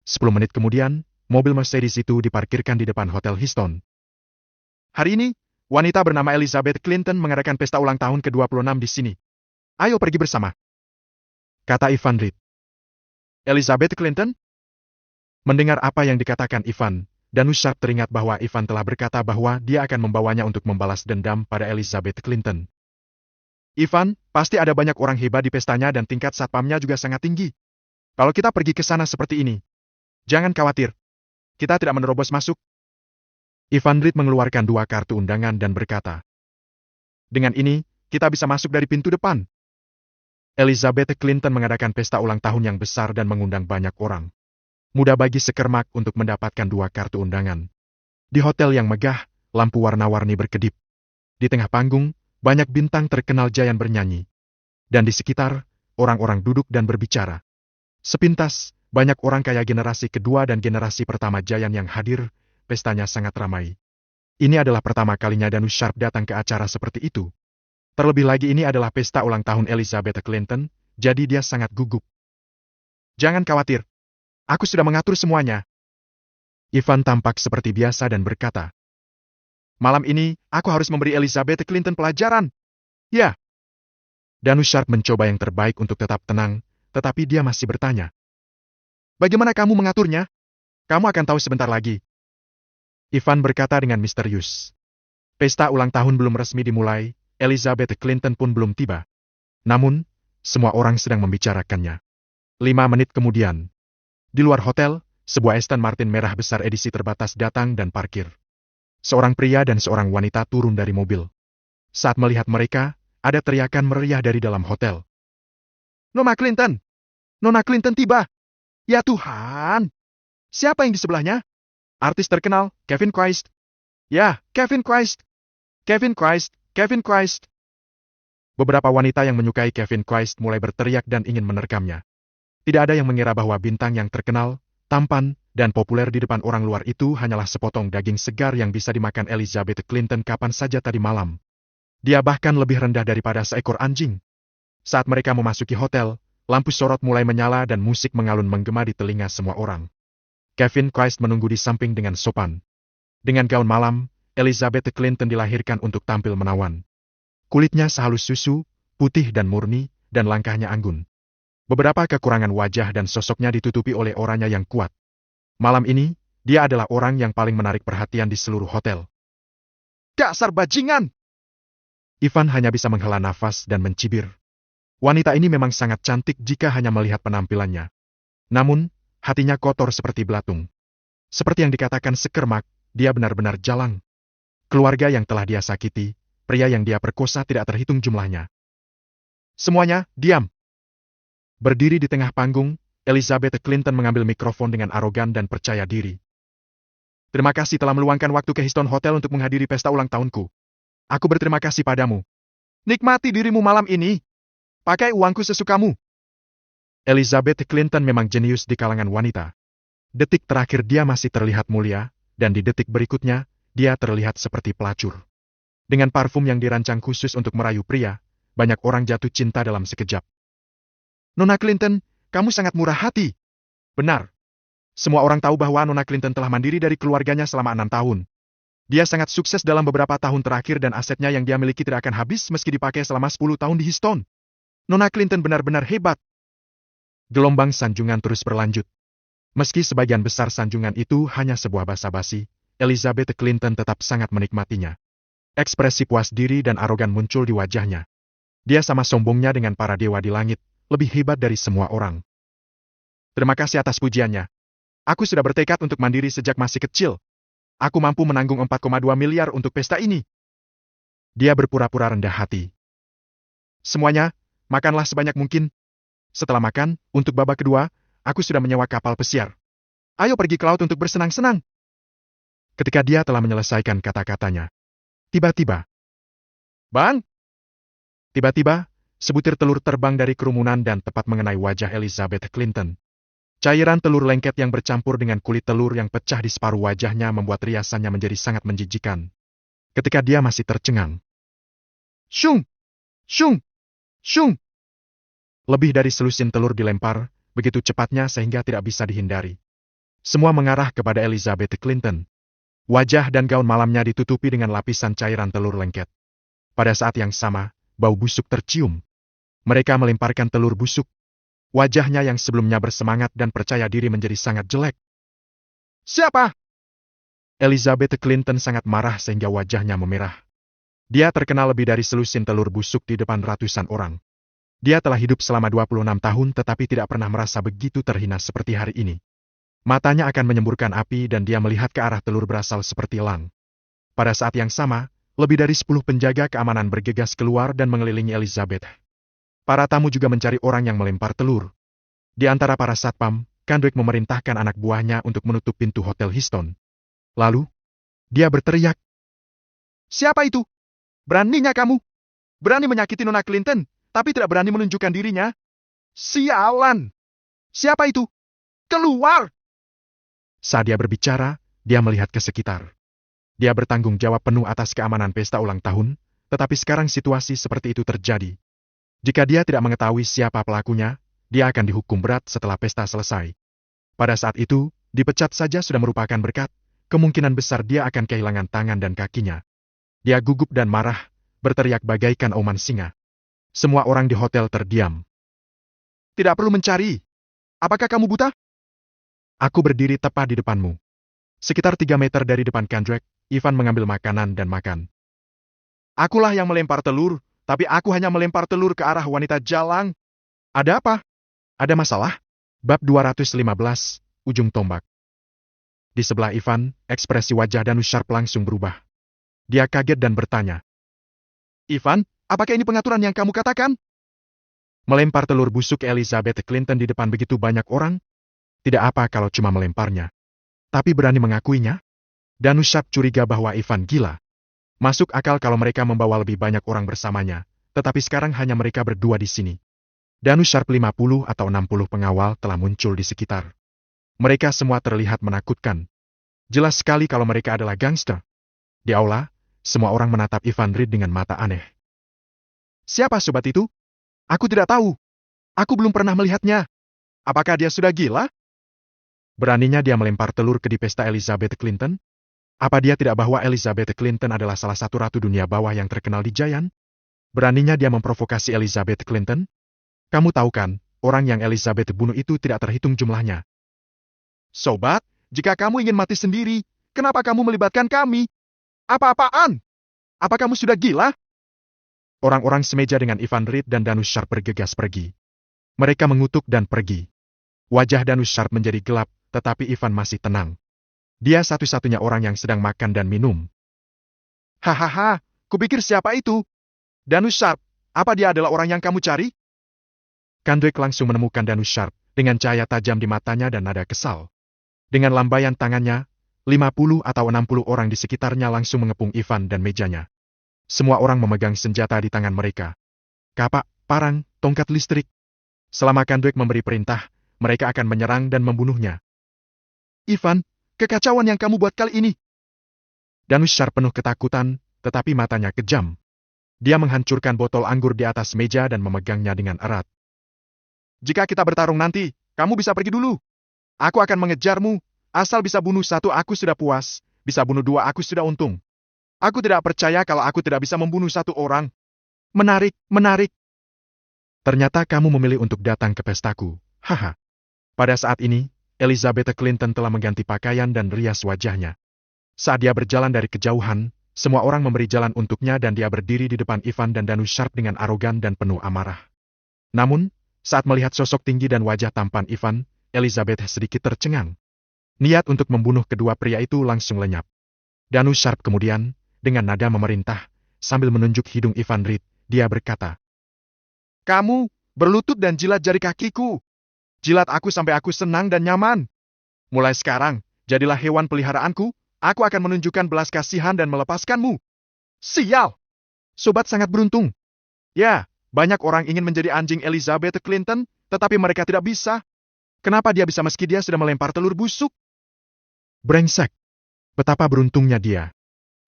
10 menit kemudian, mobil Mercedes itu diparkirkan di depan Hotel Histon. Hari ini, wanita bernama Elizabeth Clinton mengadakan pesta ulang tahun ke-26 di sini. Ayo pergi bersama. Kata Ivan Reed. Elizabeth Clinton? Mendengar apa yang dikatakan Ivan, Danus Sharp teringat bahwa Ivan telah berkata bahwa dia akan membawanya untuk membalas dendam pada Elizabeth Clinton. Ivan, pasti ada banyak orang hebat di pestanya dan tingkat satpamnya juga sangat tinggi. Kalau kita pergi ke sana seperti ini, jangan khawatir. Kita tidak menerobos masuk. Ivan Reed mengeluarkan 2 kartu undangan dan berkata. Dengan ini, kita bisa masuk dari pintu depan. Elizabeth Clinton mengadakan pesta ulang tahun yang besar dan mengundang banyak orang. Mudah bagi sekermak untuk mendapatkan 2 kartu undangan. Di hotel yang megah, lampu warna-warni berkedip. Di tengah panggung, banyak bintang terkenal Giant bernyanyi. Dan di sekitar, orang-orang duduk dan berbicara. Sepintas, banyak orang kaya generasi kedua dan generasi pertama Giant yang hadir, pestanya sangat ramai. Ini adalah pertama kalinya Danus Sharp datang ke acara seperti itu. Terlebih lagi ini adalah pesta ulang tahun Elizabeth Clinton, jadi dia sangat gugup. Jangan khawatir. Aku sudah mengatur semuanya. Ivan tampak seperti biasa dan berkata. Malam ini, aku harus memberi Elizabeth Clinton pelajaran. Ya. Danus Sharp mencoba yang terbaik untuk tetap tenang, tetapi dia masih bertanya. Bagaimana kamu mengaturnya? Kamu akan tahu sebentar lagi. Ivan berkata dengan misterius. Pesta ulang tahun belum resmi dimulai, Elizabeth Clinton pun belum tiba. Namun, semua orang sedang membicarakannya. 5 menit kemudian. Di luar hotel, sebuah Aston Martin merah besar edisi terbatas datang dan parkir. Seorang pria dan seorang wanita turun dari mobil. Saat melihat mereka, ada teriakan meriah dari dalam hotel. Nona Clinton! Nona Clinton tiba! Ya Tuhan! Siapa yang di sebelahnya? Artis terkenal, Kevin Christ. Ya, Kevin Christ! Kevin Christ! Kevin Christ! Beberapa wanita yang menyukai Kevin Christ mulai berteriak dan ingin menerkamnya. Tidak ada yang mengira bahwa bintang yang terkenal, tampan, dan populer di depan orang luar itu hanyalah sepotong daging segar yang bisa dimakan Elizabeth Clinton kapan saja tadi malam. Dia bahkan lebih rendah daripada seekor anjing. Saat mereka memasuki hotel, lampu sorot mulai menyala dan musik mengalun menggema di telinga semua orang. Kevin Christ menunggu di samping dengan sopan. Dengan gaun malam, Elizabeth Clinton dilahirkan untuk tampil menawan. Kulitnya sehalus susu, putih dan murni, dan langkahnya anggun. Beberapa kekurangan wajah dan sosoknya ditutupi oleh oranya yang kuat. Malam ini, dia adalah orang yang paling menarik perhatian di seluruh hotel. Dasar bajingan! Ivan hanya bisa menghela nafas dan mencibir. Wanita ini memang sangat cantik jika hanya melihat penampilannya. Namun, hatinya kotor seperti belatung. Seperti yang dikatakan Sekermak, dia benar-benar jalang. Keluarga yang telah dia sakiti, pria yang dia perkosa tidak terhitung jumlahnya. Semuanya, diam! Berdiri di tengah panggung, Elizabeth Clinton mengambil mikrofon dengan arogan dan percaya diri. Terima kasih telah meluangkan waktu ke Histon Hotel untuk menghadiri pesta ulang tahunku. Aku berterima kasih padamu. Nikmati dirimu malam ini. Pakai uangku sesukamu. Elizabeth Clinton memang jenius di kalangan wanita. Detik terakhir dia masih terlihat mulia, dan di detik berikutnya, dia terlihat seperti pelacur. Dengan parfum yang dirancang khusus untuk merayu pria, banyak orang jatuh cinta dalam sekejap. Nona Clinton, kamu sangat murah hati. Benar. Semua orang tahu bahwa Nona Clinton telah mandiri dari keluarganya selama 6 tahun. Dia sangat sukses dalam beberapa tahun terakhir dan asetnya yang dia miliki tidak akan habis meski dipakai selama 10 tahun di Histon. Nona Clinton benar-benar hebat. Gelombang sanjungan terus berlanjut. Meski sebagian besar sanjungan itu hanya sebuah basa-basi, Elizabeth Clinton tetap sangat menikmatinya. Ekspresi puas diri dan arogan muncul di wajahnya. Dia sama sombongnya dengan para dewa di langit, lebih hebat dari semua orang. Terima kasih atas pujiannya. Aku sudah bertekad untuk mandiri sejak masih kecil. Aku mampu menanggung 4,2 miliar untuk pesta ini. Dia berpura-pura rendah hati. Semuanya, makanlah sebanyak mungkin. Setelah makan, untuk babak kedua, aku sudah menyewa kapal pesiar. Ayo pergi ke laut untuk bersenang-senang. Ketika dia telah menyelesaikan kata-katanya, tiba-tiba, Bang! Tiba-tiba, sebutir telur terbang dari kerumunan dan tepat mengenai wajah Elizabeth Clinton. Cairan telur lengket yang bercampur dengan kulit telur yang pecah di separuh wajahnya membuat riasannya menjadi sangat menjijikan. Ketika dia masih tercengang. Shung! Shung! Shung! Lebih dari selusin telur dilempar, begitu cepatnya sehingga tidak bisa dihindari. Semua mengarah kepada Elizabeth Clinton. Wajah dan gaun malamnya ditutupi dengan lapisan cairan telur lengket. Pada saat yang sama, bau busuk tercium. Mereka melemparkan telur busuk. Wajahnya yang sebelumnya bersemangat dan percaya diri menjadi sangat jelek. Siapa? Elizabeth Clinton sangat marah sehingga wajahnya memerah. Dia terkenal lebih dari selusin telur busuk di depan ratusan orang. Dia telah hidup selama 26 tahun tetapi tidak pernah merasa begitu terhina seperti hari ini. Matanya akan menyemburkan api dan dia melihat ke arah telur berasal seperti elang. Pada saat yang sama, lebih dari 10 penjaga keamanan bergegas keluar dan mengelilingi Elizabeth. Para tamu juga mencari orang yang melempar telur. Di antara para satpam, Kendrick memerintahkan anak buahnya untuk menutup pintu Hotel Histon. Lalu, dia berteriak. Siapa itu? Beraninya kamu? Berani menyakiti Nona Clinton, tapi tidak berani menunjukkan dirinya? Sialan! Siapa itu? Keluar! Saat dia berbicara, dia melihat ke sekitar. Dia bertanggung jawab penuh atas keamanan pesta ulang tahun, tetapi sekarang situasi seperti itu terjadi. Jika dia tidak mengetahui siapa pelakunya, dia akan dihukum berat setelah pesta selesai. Pada saat itu, dipecat saja sudah merupakan berkat, kemungkinan besar dia akan kehilangan tangan dan kakinya. Dia gugup dan marah, berteriak bagaikan auman singa. Semua orang di hotel terdiam. Tidak perlu mencari. Apakah kamu buta? Aku berdiri tepat di depanmu. Sekitar 3 meter dari depan Kendrick, Ivan mengambil makanan dan makan. Akulah yang melempar telur, tapi aku hanya melempar telur ke arah wanita jalang. Ada apa? Ada masalah? Bab 215, Ujung Tombak. Di sebelah Ivan, ekspresi wajah Danus Sharp langsung berubah. Dia kaget dan bertanya. Ivan, apakah ini pengaturan yang kamu katakan? Melempar telur busuk Elizabeth Clinton di depan begitu banyak orang? Tidak apa kalau cuma melemparnya. Tapi berani mengakuinya? Danus Sharp curiga bahwa Ivan gila. Masuk akal kalau mereka membawa lebih banyak orang bersamanya, tetapi sekarang hanya mereka berdua di sini. Danus Sharp 50 atau 60 pengawal telah muncul di sekitar. Mereka semua terlihat menakutkan. Jelas sekali kalau mereka adalah gangster. Di aula, semua orang menatap Ivan Reed dengan mata aneh. Siapa sobat itu? Aku tidak tahu. Aku belum pernah melihatnya. Apakah dia sudah gila? Beraninya dia melempar telur ke di pesta Elizabeth Clinton? Apa dia tidak bahwa Elizabeth Clinton adalah salah satu ratu dunia bawah yang terkenal di Giant? Beraninya dia memprovokasi Elizabeth Clinton? Kamu tahu kan, orang yang Elizabeth bunuh itu tidak terhitung jumlahnya. Sobat, jika kamu ingin mati sendiri, kenapa kamu melibatkan kami? Apa-apaan? Apa kamu sudah gila? Orang-orang semeja dengan Ivan Reed dan Danus Sharp bergegas pergi. Mereka mengutuk dan pergi. Wajah Danus Sharp menjadi gelap, tetapi Ivan masih tenang. Dia satu-satunya orang yang sedang makan dan minum. Hahaha, kupikir siapa itu? Danus Sharp, apa dia adalah orang yang kamu cari? Kendrick langsung menemukan Danus Sharp, dengan cahaya tajam di matanya dan nada kesal. Dengan lambaian tangannya, 50 atau 60 orang di sekitarnya langsung mengepung Ivan dan mejanya. Semua orang memegang senjata di tangan mereka. Kapak, parang, tongkat listrik. Selama Kendrick memberi perintah, mereka akan menyerang dan membunuhnya. Ivan, kekacauan yang kamu buat kali ini. Danus Sharp penuh ketakutan, tetapi matanya kejam. Dia menghancurkan botol anggur di atas meja dan memegangnya dengan erat. Jika kita bertarung nanti, kamu bisa pergi dulu. Aku akan mengejarmu, asal bisa bunuh satu aku sudah puas, bisa bunuh dua aku sudah untung. Aku tidak percaya kalau aku tidak bisa membunuh satu orang. Menarik, menarik. Ternyata kamu memilih untuk datang ke pestaku, haha. Pada saat ini, Elizabeth Clinton telah mengganti pakaian dan rias wajahnya. Saat dia berjalan dari kejauhan, semua orang memberi jalan untuknya dan dia berdiri di depan Ivan dan Danus Sharp dengan arogan dan penuh amarah. Namun, saat melihat sosok tinggi dan wajah tampan Ivan, Elizabeth sedikit tercengang. Niat untuk membunuh kedua pria itu langsung lenyap. Danus Sharp kemudian, dengan nada memerintah, sambil menunjuk hidung Ivan Reed, dia berkata, "Kamu, berlutut dan jilat jari kakiku. Jilat aku sampai aku senang dan nyaman. Mulai sekarang, jadilah hewan peliharaanku, aku akan menunjukkan belas kasihan dan melepaskanmu." Sial! Sobat sangat beruntung. Ya, banyak orang ingin menjadi anjing Elizabeth Clinton, tetapi mereka tidak bisa. Kenapa dia bisa meski dia sudah melempar telur busuk? Brengsek. Betapa beruntungnya dia.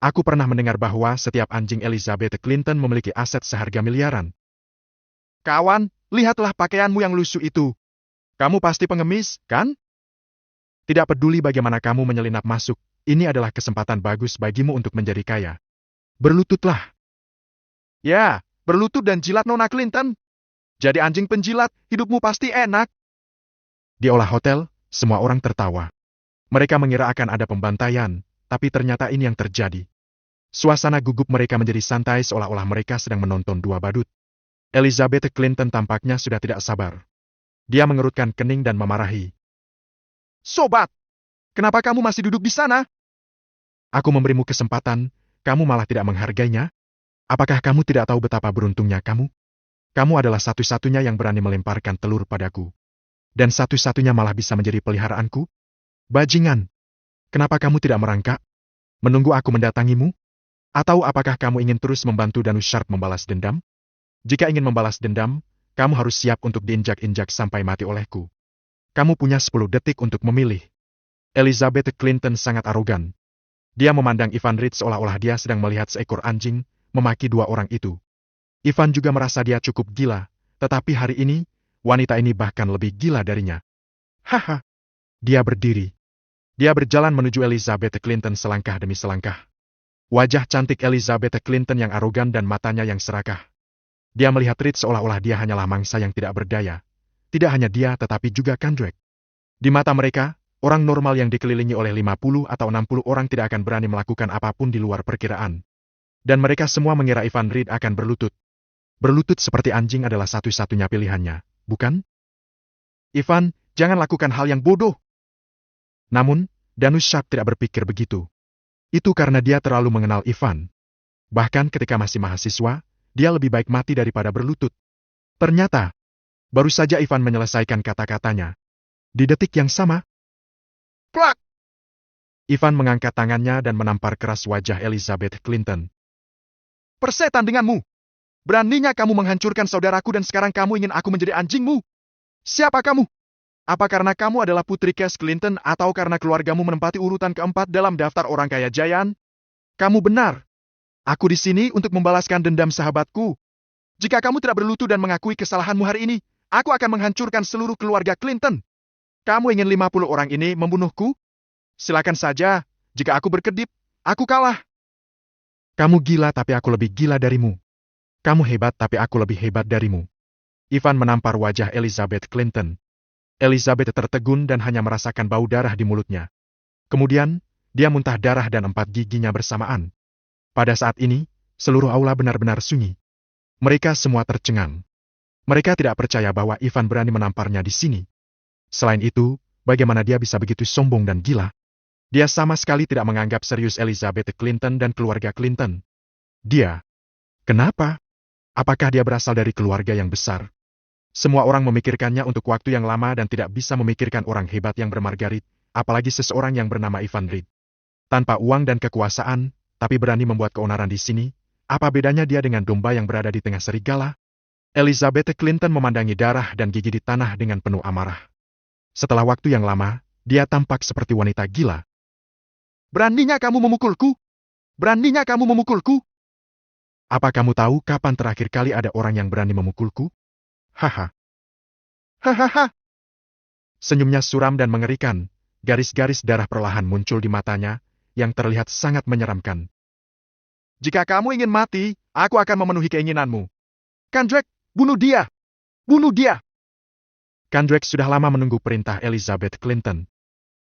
Aku pernah mendengar bahwa setiap anjing Elizabeth Clinton memiliki aset seharga miliaran. Kawan, lihatlah pakaianmu yang lusuh itu. Kamu pasti pengemis, kan? Tidak peduli bagaimana kamu menyelinap masuk, ini adalah kesempatan bagus bagimu untuk menjadi kaya. Berlututlah. Ya, berlutut dan jilat Nona Clinton. Jadi anjing penjilat, hidupmu pasti enak. Di olah hotel, semua orang tertawa. Mereka mengira akan ada pembantaian, tapi ternyata ini yang terjadi. Suasana gugup mereka menjadi santai seolah-olah mereka sedang menonton dua badut. Elizabeth Clinton tampaknya sudah tidak sabar. Dia mengerutkan kening dan memarahi. Sobat, kenapa kamu masih duduk di sana? Aku memberimu kesempatan, kamu malah tidak menghargainya? Apakah kamu tidak tahu betapa beruntungnya kamu? Kamu adalah satu-satunya yang berani melemparkan telur padaku. Dan satu-satunya malah bisa menjadi peliharaanku? Bajingan! Kenapa kamu tidak merangkak? Menunggu aku mendatangimu? Atau apakah kamu ingin terus membantu Danus Sharp membalas dendam? Jika ingin membalas dendam, kamu harus siap untuk diinjak-injak sampai mati olehku. Kamu punya 10 detik untuk memilih. Elizabeth Clinton sangat arogan. Dia memandang Ivan Reed seolah-olah dia sedang melihat seekor anjing, memaki dua orang itu. Ivan juga merasa dia cukup gila, tetapi hari ini, wanita ini bahkan lebih gila darinya. Haha. Dia berdiri. Dia berjalan menuju Elizabeth Clinton selangkah demi selangkah. Wajah cantik Elizabeth Clinton yang arogan dan matanya yang serakah. Dia melihat Reed seolah-olah dia hanyalah mangsa yang tidak berdaya. Tidak hanya dia tetapi juga Kendrick. Di mata mereka, orang normal yang dikelilingi oleh 50 atau 60 orang tidak akan berani melakukan apapun di luar perkiraan. Dan mereka semua mengira Ivan Reed akan berlutut. Berlutut seperti anjing adalah satu-satunya pilihannya, bukan? Ivan, jangan lakukan hal yang bodoh. Namun, Danus Sharp tidak berpikir begitu. Itu karena dia terlalu mengenal Ivan. Bahkan ketika masih mahasiswa, dia lebih baik mati daripada berlutut. Ternyata, baru saja Ivan menyelesaikan kata-katanya. Di detik yang sama, plak! Ivan mengangkat tangannya dan menampar keras wajah Elizabeth Clinton. Persetan denganmu! Beraninya kamu menghancurkan saudaraku dan sekarang kamu ingin aku menjadi anjingmu? Siapa kamu? Apa karena kamu adalah putri Cass Clinton atau karena keluargamu menempati urutan keempat dalam daftar orang kaya Giant? Kamu benar. Aku di sini untuk membalaskan dendam sahabatku. Jika kamu tidak berlutut dan mengakui kesalahanmu hari ini, aku akan menghancurkan seluruh keluarga Clinton. Kamu ingin 50 orang ini membunuhku? Silakan saja. Jika aku berkedip, aku kalah. Kamu gila tapi aku lebih gila darimu. Kamu hebat tapi aku lebih hebat darimu. Ivan menampar wajah Elizabeth Clinton. Elizabeth tertegun dan hanya merasakan bau darah di mulutnya. Kemudian, dia muntah darah dan 4 giginya bersamaan. Pada saat ini, seluruh aula benar-benar sunyi. Mereka semua tercengang. Mereka tidak percaya bahwa Ivan berani menamparnya di sini. Selain itu, bagaimana dia bisa begitu sombong dan gila? Dia sama sekali tidak menganggap serius Elizabeth Clinton dan keluarga Clinton. Kenapa? Apakah dia berasal dari keluarga yang besar? Semua orang memikirkannya untuk waktu yang lama dan tidak bisa memikirkan orang hebat yang bermargarit, apalagi seseorang yang bernama Ivan Reed. Tanpa uang dan kekuasaan, tapi berani membuat keonaran di sini, apa bedanya dia dengan domba yang berada di tengah serigala? Elizabeth Clinton memandangi darah dan gigi di tanah dengan penuh amarah. Setelah waktu yang lama, dia tampak seperti wanita gila. Beraninya kamu memukulku? Beraninya kamu memukulku? Apa kamu tahu kapan terakhir kali ada orang yang berani memukulku? Haha. Hahaha. Senyumnya suram dan mengerikan, garis-garis darah perlahan muncul di matanya, yang terlihat sangat menyeramkan. Jika kamu ingin mati, aku akan memenuhi keinginanmu. Kendrick, bunuh dia! Bunuh dia! Kendrick sudah lama menunggu perintah Elizabeth Clinton.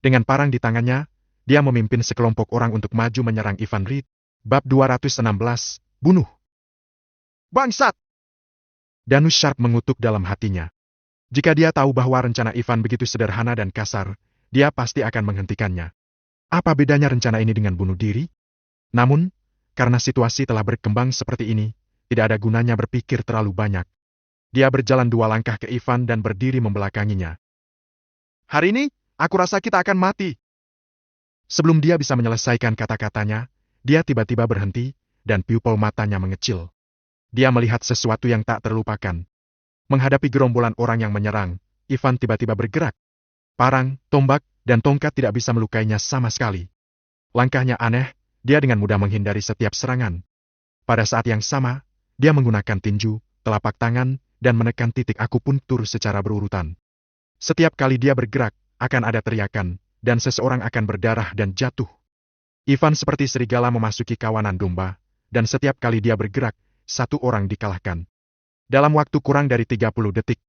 Dengan parang di tangannya, dia memimpin sekelompok orang untuk maju menyerang Ivan Reed. Bab 216, bunuh. Bangsat! Danus Sharp mengutuk dalam hatinya. Jika dia tahu bahwa rencana Ivan begitu sederhana dan kasar, dia pasti akan menghentikannya. Apa bedanya rencana ini dengan bunuh diri? Namun, karena situasi telah berkembang seperti ini, tidak ada gunanya berpikir terlalu banyak. Dia berjalan 2 langkah ke Ivan dan berdiri membelakanginya. Hari ini, aku rasa kita akan mati. Sebelum dia bisa menyelesaikan kata-katanya, dia tiba-tiba berhenti, dan pupil matanya mengecil. Dia melihat sesuatu yang tak terlupakan. Menghadapi gerombolan orang yang menyerang, Ivan tiba-tiba bergerak. Parang, tombak, dan tongkat tidak bisa melukainya sama sekali. Langkahnya aneh, dia dengan mudah menghindari setiap serangan. Pada saat yang sama, dia menggunakan tinju, telapak tangan, dan menekan titik akupuntur secara berurutan. Setiap kali dia bergerak, akan ada teriakan, dan seseorang akan berdarah dan jatuh. Ivan seperti serigala memasuki kawanan domba, dan setiap kali dia bergerak, 1 orang dikalahkan. Dalam waktu kurang dari 30 detik.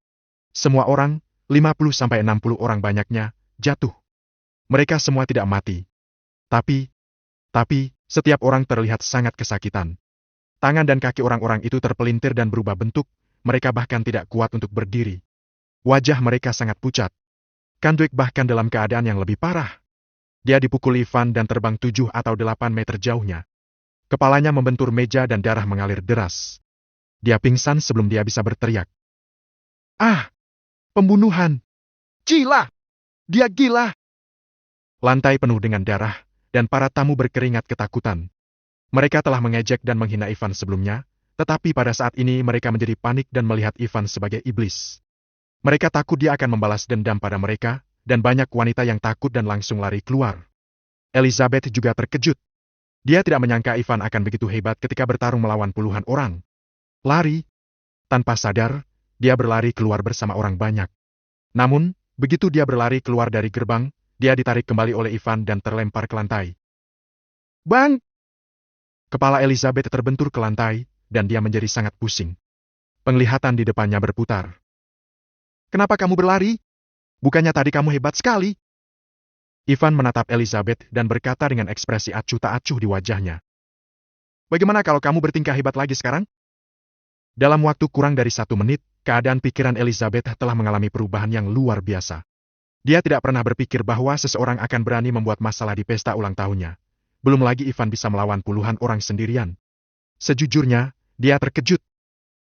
Semua orang, 50-60 orang banyaknya, jatuh. Mereka semua tidak mati. Tapi, setiap orang terlihat sangat kesakitan. Tangan dan kaki orang-orang itu terpelintir dan berubah bentuk, mereka bahkan tidak kuat untuk berdiri. Wajah mereka sangat pucat. Kendrick bahkan dalam keadaan yang lebih parah. Dia dipukul Ivan dan terbang 7 atau 8 meter jauhnya. Kepalanya membentur meja dan darah mengalir deras. Dia pingsan sebelum dia bisa berteriak. Ah! Pembunuhan! Gila! Dia gila! Lantai penuh dengan darah, dan para tamu berkeringat ketakutan. Mereka telah mengejek dan menghina Ivan sebelumnya, tetapi pada saat ini mereka menjadi panik dan melihat Ivan sebagai iblis. Mereka takut dia akan membalas dendam pada mereka, dan banyak wanita yang takut dan langsung lari keluar. Elizabeth juga terkejut. Dia tidak menyangka Ivan akan begitu hebat ketika bertarung melawan puluhan orang. Lari. Tanpa sadar, dia berlari keluar bersama orang banyak. Namun, begitu dia berlari keluar dari gerbang, dia ditarik kembali oleh Ivan dan terlempar ke lantai. Bang! Kepala Elizabeth terbentur ke lantai, dan dia menjadi sangat pusing. Penglihatan di depannya berputar. Kenapa kamu berlari? Bukannya tadi kamu hebat sekali? Ivan menatap Elizabeth dan berkata dengan ekspresi acuh tak acuh di wajahnya. Bagaimana kalau kamu bertingkah hebat lagi sekarang? Dalam waktu kurang dari 1 menit, keadaan pikiran Elizabeth telah mengalami perubahan yang luar biasa. Dia tidak pernah berpikir bahwa seseorang akan berani membuat masalah di pesta ulang tahunnya. Belum lagi Ivan bisa melawan puluhan orang sendirian. Sejujurnya, dia terkejut.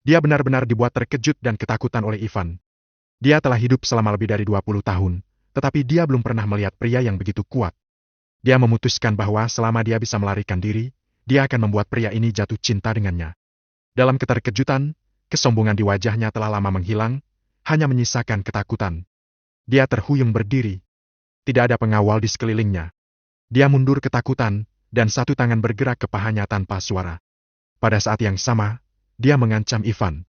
Dia benar-benar dibuat terkejut dan ketakutan oleh Ivan. Dia telah hidup selama lebih dari 20 tahun, tetapi dia belum pernah melihat pria yang begitu kuat. Dia memutuskan bahwa selama dia bisa melarikan diri, dia akan membuat pria ini jatuh cinta dengannya. Dalam keterkejutan, kesombongan di wajahnya telah lama menghilang, hanya menyisakan ketakutan. Dia terhuyung berdiri. Tidak ada pengawal di sekelilingnya. Dia mundur ketakutan, dan satu tangan bergerak ke pahanya tanpa suara. Pada saat yang sama, dia mengancam Ivan.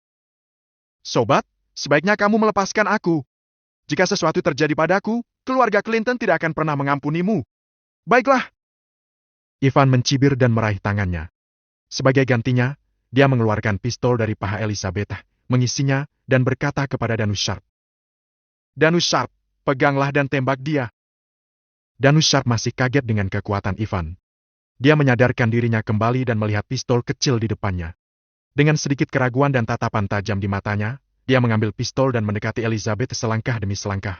Sobat, sebaiknya kamu melepaskan aku. Jika sesuatu terjadi padaku, keluarga Clinton tidak akan pernah mengampunimu. Baiklah. Ivan mencibir dan meraih tangannya. Sebagai gantinya, dia mengeluarkan pistol dari paha Elizabeth, mengisinya, dan berkata kepada Danus Sharp. Danus Sharp, peganglah dan tembak dia. Danus Sharp masih kaget dengan kekuatan Ivan. Dia menyadarkan dirinya kembali dan melihat pistol kecil di depannya. Dengan sedikit keraguan dan tatapan tajam di matanya, dia mengambil pistol dan mendekati Elizabeth selangkah demi selangkah.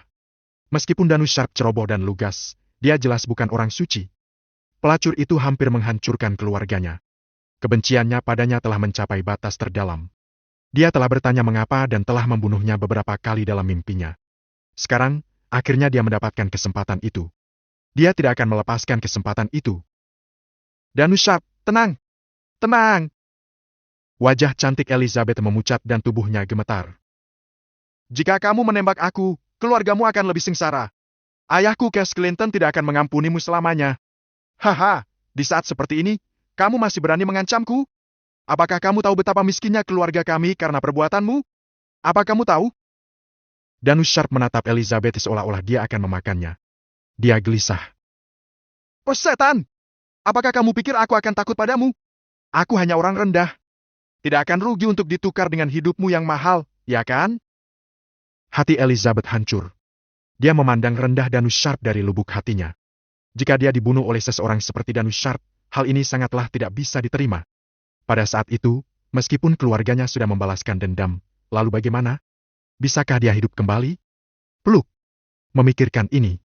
Meskipun Danus Sharp ceroboh dan lugas, dia jelas bukan orang suci. Pelacur itu hampir menghancurkan keluarganya. Kebenciannya padanya telah mencapai batas terdalam. Dia telah bertanya mengapa dan telah membunuhnya beberapa kali dalam mimpinya. Sekarang, akhirnya dia mendapatkan kesempatan itu. Dia tidak akan melepaskan kesempatan itu. Danus Sharp, tenang! Tenang! Wajah cantik Elizabeth memucat dan tubuhnya gemetar. Jika kamu menembak aku, keluargamu akan lebih sengsara. Ayahku Cass Clinton tidak akan mengampunimu selamanya. Haha, di saat seperti ini, kamu masih berani mengancamku? Apakah kamu tahu betapa miskinnya keluarga kami karena perbuatanmu? Apa kamu tahu? Danus Sharp menatap Elizabeth seolah-olah dia akan memakannya. Dia gelisah. Oh setan! Apakah kamu pikir aku akan takut padamu? Aku hanya orang rendah. Tidak akan rugi untuk ditukar dengan hidupmu yang mahal, ya kan? Hati Elizabeth hancur. Dia memandang rendah Danus Sharp dari lubuk hatinya. Jika dia dibunuh oleh seseorang seperti Danus Sharp, hal ini sangatlah tidak bisa diterima. Pada saat itu, meskipun keluarganya sudah membalaskan dendam, lalu bagaimana? Bisakah dia hidup kembali? Peluk. Memikirkan ini,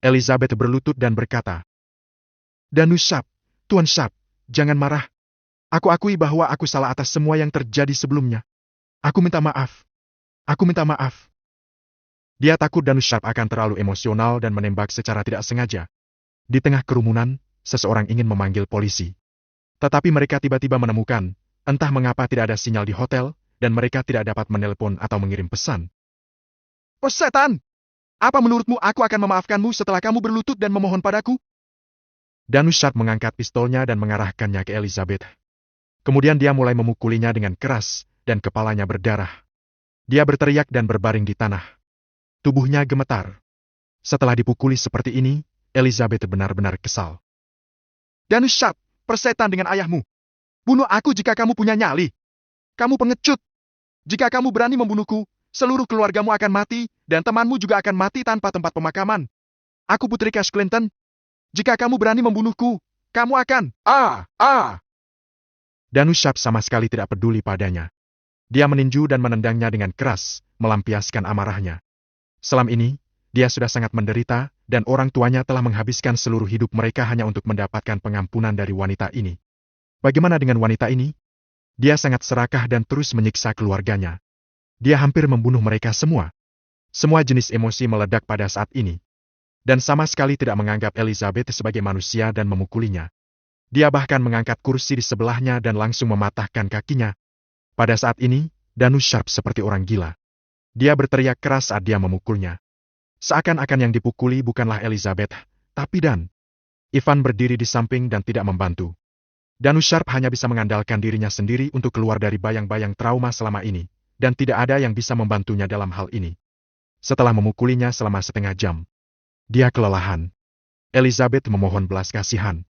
Elizabeth berlutut dan berkata, Danus Sharp, Tuan Sharp, jangan marah. Aku akui bahwa aku salah atas semua yang terjadi sebelumnya. Aku minta maaf. Aku minta maaf. Dia takut Danus Sharp akan terlalu emosional dan menembak secara tidak sengaja. Di tengah kerumunan, seseorang ingin memanggil polisi. Tetapi mereka tiba-tiba menemukan, entah mengapa tidak ada sinyal di hotel, dan mereka tidak dapat menelpon atau mengirim pesan. Oh setan! Apa menurutmu aku akan memaafkanmu setelah kamu berlutut dan memohon padaku? Danus Sharp mengangkat pistolnya dan mengarahkannya ke Elizabeth. Kemudian dia mulai memukulinya dengan keras, dan kepalanya berdarah. Dia berteriak dan berbaring di tanah. Tubuhnya gemetar. Setelah dipukuli seperti ini, Elizabeth benar-benar kesal. Danus Sharp, persetan dengan ayahmu. Bunuh aku jika kamu punya nyali. Kamu pengecut. Jika kamu berani membunuhku, seluruh keluargamu akan mati, dan temanmu juga akan mati tanpa tempat pemakaman. Aku putri Cass Clinton. Jika kamu berani membunuhku, kamu akan... Danus Sharp sama sekali tidak peduli padanya. Dia meninju dan menendangnya dengan keras, melampiaskan amarahnya. Selama ini, dia sudah sangat menderita, dan orang tuanya telah menghabiskan seluruh hidup mereka hanya untuk mendapatkan pengampunan dari wanita ini. Bagaimana dengan wanita ini? Dia sangat serakah dan terus menyiksa keluarganya. Dia hampir membunuh mereka semua. Semua jenis emosi meledak pada saat ini. Dan sama sekali tidak menganggap Elizabeth sebagai manusia dan memukulinya. Dia bahkan mengangkat kursi di sebelahnya dan langsung mematahkan kakinya. Pada saat ini, Danus Sharp seperti orang gila. Dia berteriak keras saat dia memukulnya. Seakan-akan yang dipukuli bukanlah Elizabeth, tapi Dan. Ivan berdiri di samping dan tidak membantu. Danus Sharp hanya bisa mengandalkan dirinya sendiri untuk keluar dari bayang-bayang trauma selama ini, dan tidak ada yang bisa membantunya dalam hal ini. Setelah memukulinya selama setengah jam, dia kelelahan. Elizabeth memohon belas kasihan.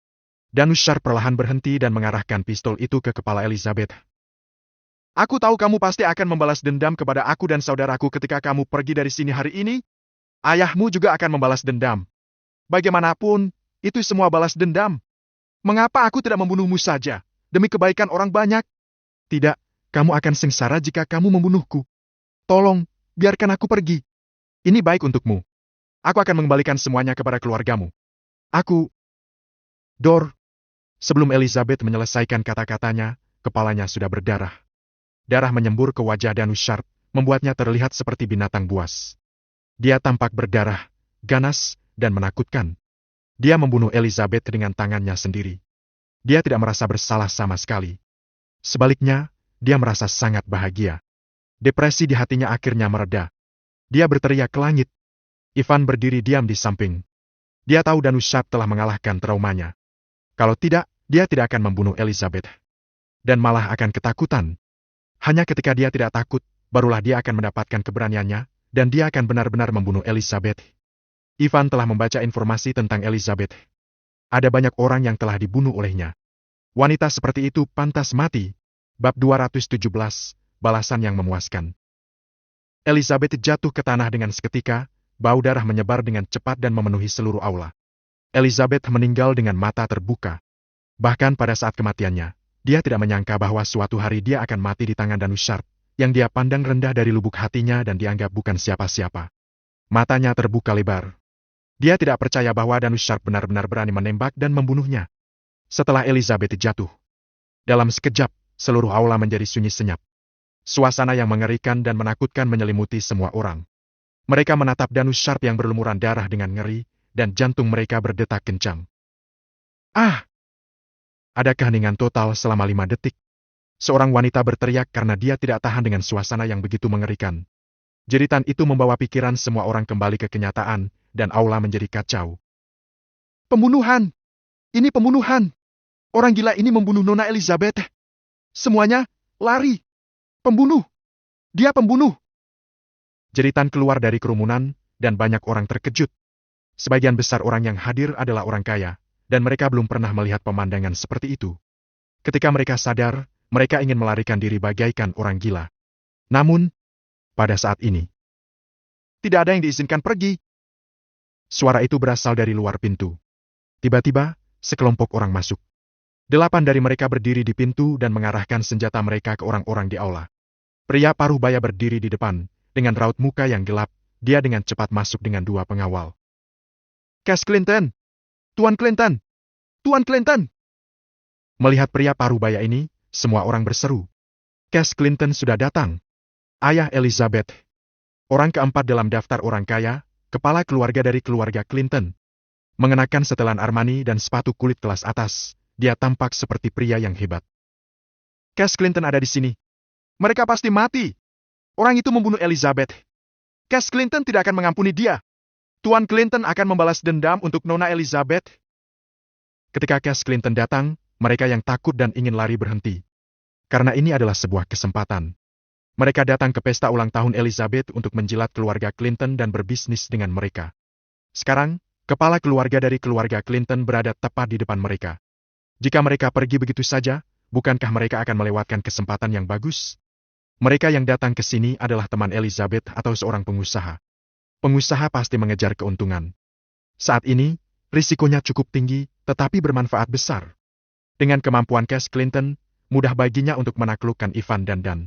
Danus Sharp perlahan berhenti dan mengarahkan pistol itu ke kepala Elizabeth. Aku tahu kamu pasti akan membalas dendam kepada aku dan saudaraku ketika kamu pergi dari sini hari ini. Ayahmu juga akan membalas dendam. Bagaimanapun, itu semua balas dendam. Mengapa aku tidak membunuhmu saja, demi kebaikan orang banyak? Tidak, kamu akan sengsara jika kamu membunuhku. Tolong, biarkan aku pergi. Ini baik untukmu. Aku akan mengembalikan semuanya kepada keluargamu. Aku... Dor. Sebelum Elizabeth menyelesaikan kata-katanya, kepalanya sudah berdarah. Darah menyembur ke wajah Danus Sharp, membuatnya terlihat seperti binatang buas. Dia tampak berdarah, ganas, dan menakutkan. Dia membunuh Elizabeth dengan tangannya sendiri. Dia tidak merasa bersalah sama sekali. Sebaliknya, dia merasa sangat bahagia. Depresi di hatinya akhirnya mereda. Dia berteriak ke langit. Ivan berdiri diam di samping. Dia tahu Danus Sharp telah mengalahkan traumanya. Kalau tidak, dia tidak akan membunuh Elizabeth. Dan malah akan ketakutan. Hanya ketika dia tidak takut, barulah dia akan mendapatkan keberaniannya, dan dia akan benar-benar membunuh Elizabeth. Ivan telah membaca informasi tentang Elizabeth. Ada banyak orang yang telah dibunuh olehnya. Wanita seperti itu pantas mati. Bab 217, balasan yang memuaskan. Elizabeth jatuh ke tanah dengan seketika, bau darah menyebar dengan cepat dan memenuhi seluruh aula. Elizabeth meninggal dengan mata terbuka. Bahkan pada saat kematiannya, dia tidak menyangka bahwa suatu hari dia akan mati di tangan Danus Sharp, yang dia pandang rendah dari lubuk hatinya dan dianggap bukan siapa-siapa. Matanya terbuka lebar. Dia tidak percaya bahwa Danus Sharp benar-benar berani menembak dan membunuhnya. Setelah Elizabeth jatuh, dalam sekejap, seluruh aula menjadi sunyi senyap. Suasana yang mengerikan dan menakutkan menyelimuti semua orang. Mereka menatap Danus Sharp yang berlumuran darah dengan ngeri, dan jantung mereka berdetak kencang. Ah! Ada keheningan total selama 5 detik. Seorang wanita berteriak karena dia tidak tahan dengan suasana yang begitu mengerikan. Jeritan itu membawa pikiran semua orang kembali ke kenyataan, dan aula menjadi kacau. Pembunuhan! Ini pembunuhan! Orang gila ini membunuh Nona Elizabeth. Semuanya, lari! Pembunuh! Dia pembunuh! Jeritan keluar dari kerumunan, dan banyak orang terkejut. Sebagian besar orang yang hadir adalah orang kaya, dan mereka belum pernah melihat pemandangan seperti itu. Ketika mereka sadar, mereka ingin melarikan diri bagaikan orang gila. Namun, pada saat ini, tidak ada yang diizinkan pergi. Suara itu berasal dari luar pintu. Tiba-tiba, sekelompok orang masuk. 8 dari mereka berdiri di pintu dan mengarahkan senjata mereka ke orang-orang di aula. Pria paruh baya berdiri di depan, dengan raut muka yang gelap, dia dengan cepat masuk dengan 2 pengawal. Cass Clinton! Tuan Clinton! Tuan Clinton! Melihat pria paruh baya ini, semua orang berseru. Cass Clinton sudah datang. Ayah Elizabeth. Orang keempat dalam daftar orang kaya, kepala keluarga dari keluarga Clinton. Mengenakan setelan Armani dan sepatu kulit kelas atas, dia tampak seperti pria yang hebat. Cass Clinton ada di sini. Mereka pasti mati. Orang itu membunuh Elizabeth. Cass Clinton tidak akan mengampuni dia. Tuan Clinton akan membalas dendam untuk Nona Elizabeth. Ketika Cass Clinton datang, mereka yang takut dan ingin lari berhenti. Karena ini adalah sebuah kesempatan. Mereka datang ke pesta ulang tahun Elizabeth untuk menjilat keluarga Clinton dan berbisnis dengan mereka. Sekarang, kepala keluarga dari keluarga Clinton berada tepat di depan mereka. Jika mereka pergi begitu saja, bukankah mereka akan melewatkan kesempatan yang bagus? Mereka yang datang ke sini adalah teman Elizabeth atau seorang pengusaha. Pengusaha pasti mengejar keuntungan. Saat ini, risikonya cukup tinggi, tetapi bermanfaat besar. Dengan kemampuan Cass Clinton, mudah baginya untuk menaklukkan Ivan dan Dan.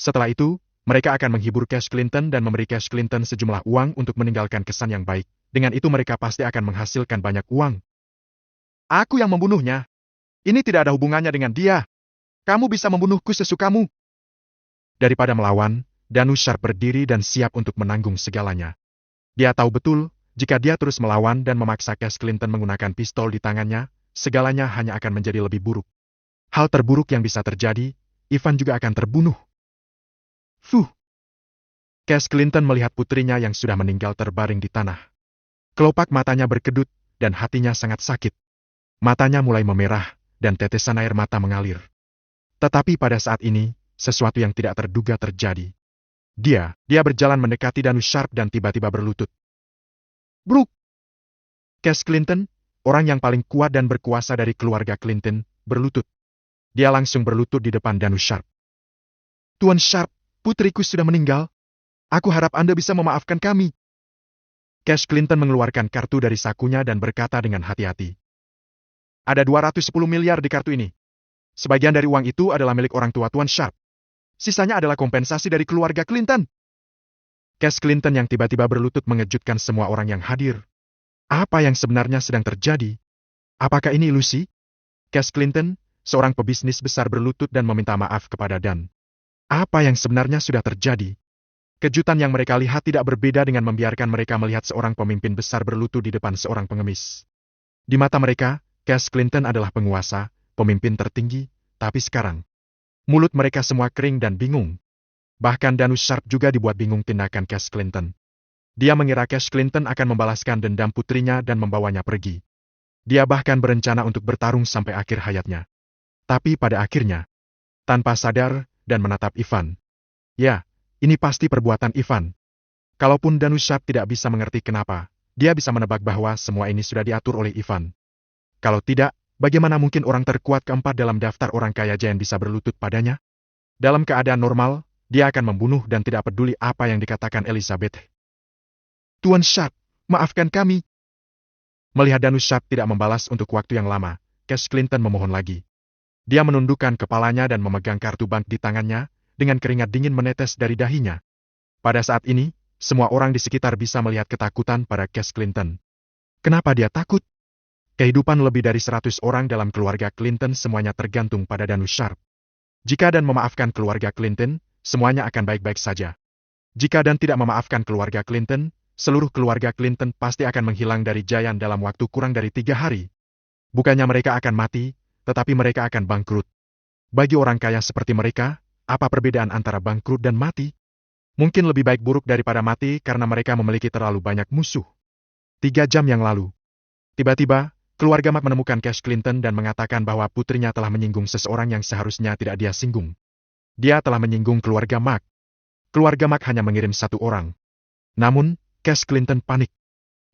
Setelah itu, mereka akan menghibur Cass Clinton dan memberi Cass Clinton sejumlah uang untuk meninggalkan kesan yang baik. Dengan itu mereka pasti akan menghasilkan banyak uang. Aku yang membunuhnya. Ini tidak ada hubungannya dengan dia. Kamu bisa membunuhku sesukamu. Daripada melawan, Danus Sharp berdiri dan siap untuk menanggung segalanya. Dia tahu betul, jika dia terus melawan dan memaksa Cass Clinton menggunakan pistol di tangannya, segalanya hanya akan menjadi lebih buruk. Hal terburuk yang bisa terjadi, Ivan juga akan terbunuh. Cass Clinton melihat putrinya yang sudah meninggal terbaring di tanah. Kelopak matanya berkedut, dan hatinya sangat sakit. Matanya mulai memerah, dan tetesan air mata mengalir. Tetapi pada saat ini, sesuatu yang tidak terduga terjadi. Dia berjalan mendekati Danus Sharp dan tiba-tiba berlutut. Brooke! Cass Clinton, orang yang paling kuat dan berkuasa dari keluarga Clinton, berlutut. Dia langsung berlutut di depan Danus Sharp. Tuan Sharp, putriku sudah meninggal. Aku harap Anda bisa memaafkan kami. Cass Clinton mengeluarkan kartu dari sakunya dan berkata dengan hati-hati. Ada 210 miliar di kartu ini. Sebagian dari uang itu adalah milik orang tua Tuan Sharp. Sisanya adalah kompensasi dari keluarga Clinton. Cass Clinton yang tiba-tiba berlutut mengejutkan semua orang yang hadir. Apa yang sebenarnya sedang terjadi? Apakah ini ilusi? Cass Clinton, seorang pebisnis besar berlutut dan meminta maaf kepada Dan. Apa yang sebenarnya sudah terjadi? Kejutan yang mereka lihat tidak berbeda dengan membiarkan mereka melihat seorang pemimpin besar berlutut di depan seorang pengemis. Di mata mereka, Cass Clinton adalah penguasa, pemimpin tertinggi, tapi sekarang, mulut mereka semua kering dan bingung. Bahkan Danus Sharp juga dibuat bingung tindakan Cass Clinton. Dia mengira Cass Clinton akan membalaskan dendam putrinya dan membawanya pergi. Dia bahkan berencana untuk bertarung sampai akhir hayatnya. Tapi pada akhirnya, tanpa sadar dan menatap Ivan. Ya, ini pasti perbuatan Ivan. Kalaupun Danus Sharp tidak bisa mengerti kenapa, dia bisa menebak bahwa semua ini sudah diatur oleh Ivan. Kalau tidak, bagaimana mungkin orang terkuat keempat dalam daftar orang kaya Giant bisa berlutut padanya? Dalam keadaan normal, dia akan membunuh dan tidak peduli apa yang dikatakan Elizabeth. Tuan Sharp, maafkan kami. Melihat Danus Sharp tidak membalas untuk waktu yang lama, Cass Clinton memohon lagi. Dia menundukkan kepalanya dan memegang kartu bank di tangannya, dengan keringat dingin menetes dari dahinya. Pada saat ini, semua orang di sekitar bisa melihat ketakutan pada Cass Clinton. Kenapa dia takut? Kehidupan lebih dari 100 orang dalam keluarga Clinton semuanya tergantung pada Danus Sharp. Jika Dan memaafkan keluarga Clinton, semuanya akan baik-baik saja. Jika Dan tidak memaafkan keluarga Clinton, seluruh keluarga Clinton pasti akan menghilang dari Giant dalam waktu kurang dari 3 hari. Bukannya mereka akan mati, tetapi mereka akan bangkrut. Bagi orang kaya seperti mereka, apa perbedaan antara bangkrut dan mati? Mungkin lebih baik buruk daripada mati karena mereka memiliki terlalu banyak musuh. 3 jam yang lalu, tiba-tiba, keluarga Mac menemukan Cass Clinton dan mengatakan bahwa putrinya telah menyinggung seseorang yang seharusnya tidak dia singgung. Dia telah menyinggung keluarga Mac. Keluarga Mac hanya mengirim 1 orang. Namun, Cass Clinton panik.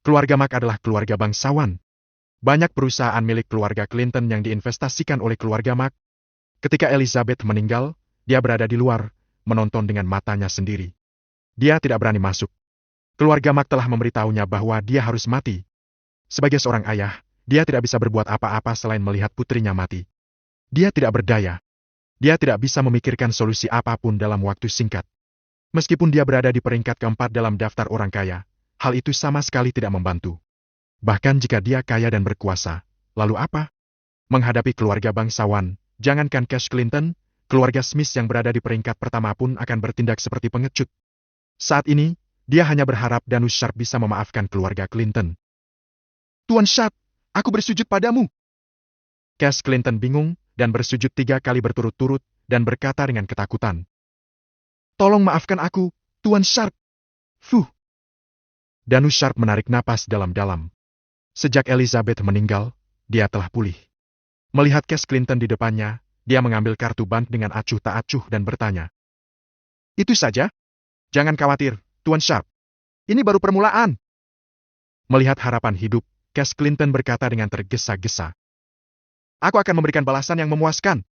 Keluarga Mac adalah keluarga bangsawan. Banyak perusahaan milik keluarga Clinton yang diinvestasikan oleh keluarga Mac. Ketika Elizabeth meninggal, dia berada di luar, menonton dengan matanya sendiri. Dia tidak berani masuk. Keluarga Mac telah memberitahunya bahwa dia harus mati. Sebagai seorang ayah, dia tidak bisa berbuat apa-apa selain melihat putrinya mati. Dia tidak berdaya. Dia tidak bisa memikirkan solusi apapun dalam waktu singkat. Meskipun dia berada di peringkat keempat dalam daftar orang kaya, hal itu sama sekali tidak membantu. Bahkan jika dia kaya dan berkuasa, lalu apa? Menghadapi keluarga bangsawan, jangankan Cass Clinton, keluarga Smith yang berada di peringkat pertama pun akan bertindak seperti pengecut. Saat ini, dia hanya berharap Danus Sharp bisa memaafkan keluarga Clinton. Tuan Sharp, aku bersujud padamu. Cass Clinton bingung dan bersujud 3 kali berturut-turut dan berkata dengan ketakutan. Tolong maafkan aku, Tuan Sharp. Fuh. Danus Sharp menarik napas dalam-dalam. Sejak Elizabeth meninggal, dia telah pulih. Melihat Cass Clinton di depannya, dia mengambil kartu bank dengan acuh tak acuh dan bertanya. Itu saja? Jangan khawatir, Tuan Sharp. Ini baru permulaan. Melihat harapan hidup, Cass Clinton berkata dengan tergesa-gesa. Aku akan memberikan balasan yang memuaskan.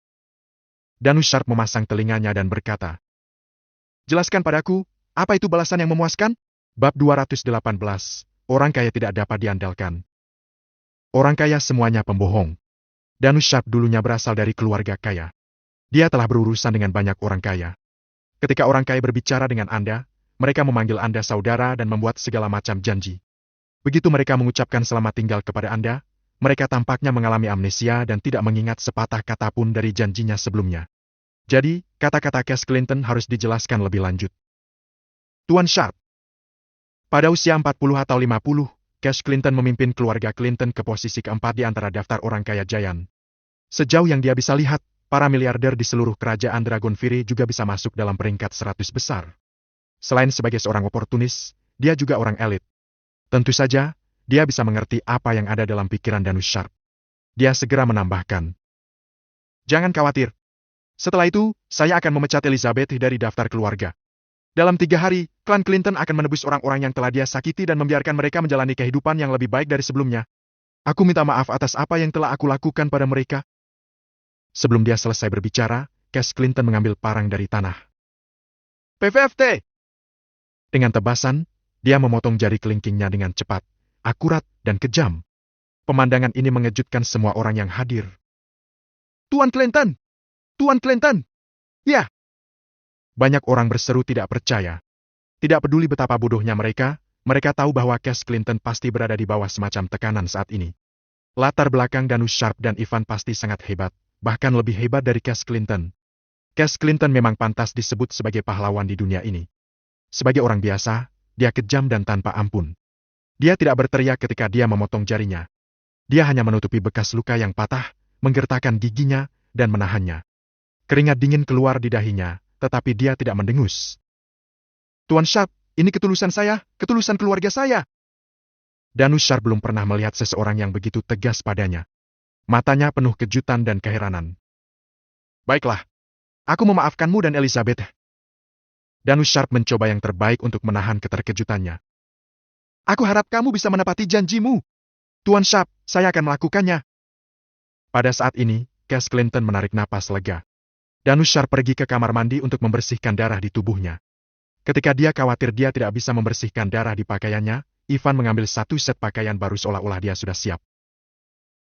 Danus Sharp memasang telinganya dan berkata. Jelaskan padaku, apa itu balasan yang memuaskan? Bab 218, orang kaya tidak dapat diandalkan. Orang kaya semuanya pembohong. Danus Sharp dulunya berasal dari keluarga kaya. Dia telah berurusan dengan banyak orang kaya. Ketika orang kaya berbicara dengan Anda, mereka memanggil Anda saudara dan membuat segala macam janji. Begitu mereka mengucapkan selamat tinggal kepada Anda, mereka tampaknya mengalami amnesia dan tidak mengingat sepatah kata pun dari janjinya sebelumnya. Jadi, kata-kata Cass Clinton harus dijelaskan lebih lanjut. Tuan Sharp. Pada usia 40 atau 50, Cass Clinton memimpin keluarga Clinton ke posisi keempat di antara daftar orang kaya Giant. Sejauh yang dia bisa lihat, para miliarder di seluruh kerajaan Dragon Fury juga bisa masuk dalam peringkat 100 besar. Selain sebagai seorang oportunis, dia juga orang elit. Tentu saja, dia bisa mengerti apa yang ada dalam pikiran Danus Sharp. Dia segera menambahkan. Jangan khawatir. Setelah itu, saya akan memecat Elizabeth dari daftar keluarga. Dalam 3 hari, klan Clinton akan menebus orang-orang yang telah dia sakiti dan membiarkan mereka menjalani kehidupan yang lebih baik dari sebelumnya. Aku minta maaf atas apa yang telah aku lakukan pada mereka. Sebelum dia selesai berbicara, Cass Clinton mengambil parang dari tanah. PVFT! Dengan tebasan, dia memotong jari kelingkingnya dengan cepat, akurat, dan kejam. Pemandangan ini mengejutkan semua orang yang hadir. Tuan Clinton! Tuan Clinton! Ya! Banyak orang berseru tidak percaya. Tidak peduli betapa bodohnya mereka tahu bahwa Cass Clinton pasti berada di bawah semacam tekanan saat ini. Latar belakang Danush Sharp dan Ivan pasti sangat hebat, bahkan lebih hebat dari Cass Clinton. Cass Clinton memang pantas disebut sebagai pahlawan di dunia ini. Sebagai orang biasa, dia kejam dan tanpa ampun. Dia tidak berteriak ketika dia memotong jarinya. Dia hanya menutupi bekas luka yang patah, menggertakkan giginya, dan menahannya. Keringat dingin keluar di dahinya, tetapi dia tidak mendengus. Tuan Sharp, ini ketulusan saya, ketulusan keluarga saya. Danush Sharp belum pernah melihat seseorang yang begitu tegas padanya. Matanya penuh kejutan dan keheranan. Baiklah, aku memaafkanmu dan Elizabeth. Danush Sharp mencoba yang terbaik untuk menahan keterkejutannya. Aku harap kamu bisa menepati janjimu. Tuan Sharp, saya akan melakukannya. Pada saat ini, Cass Clinton menarik napas lega. Danush Sharp pergi ke kamar mandi untuk membersihkan darah di tubuhnya. Ketika dia khawatir dia tidak bisa membersihkan darah di pakaiannya, Ivan mengambil satu set pakaian baru seolah-olah dia sudah siap.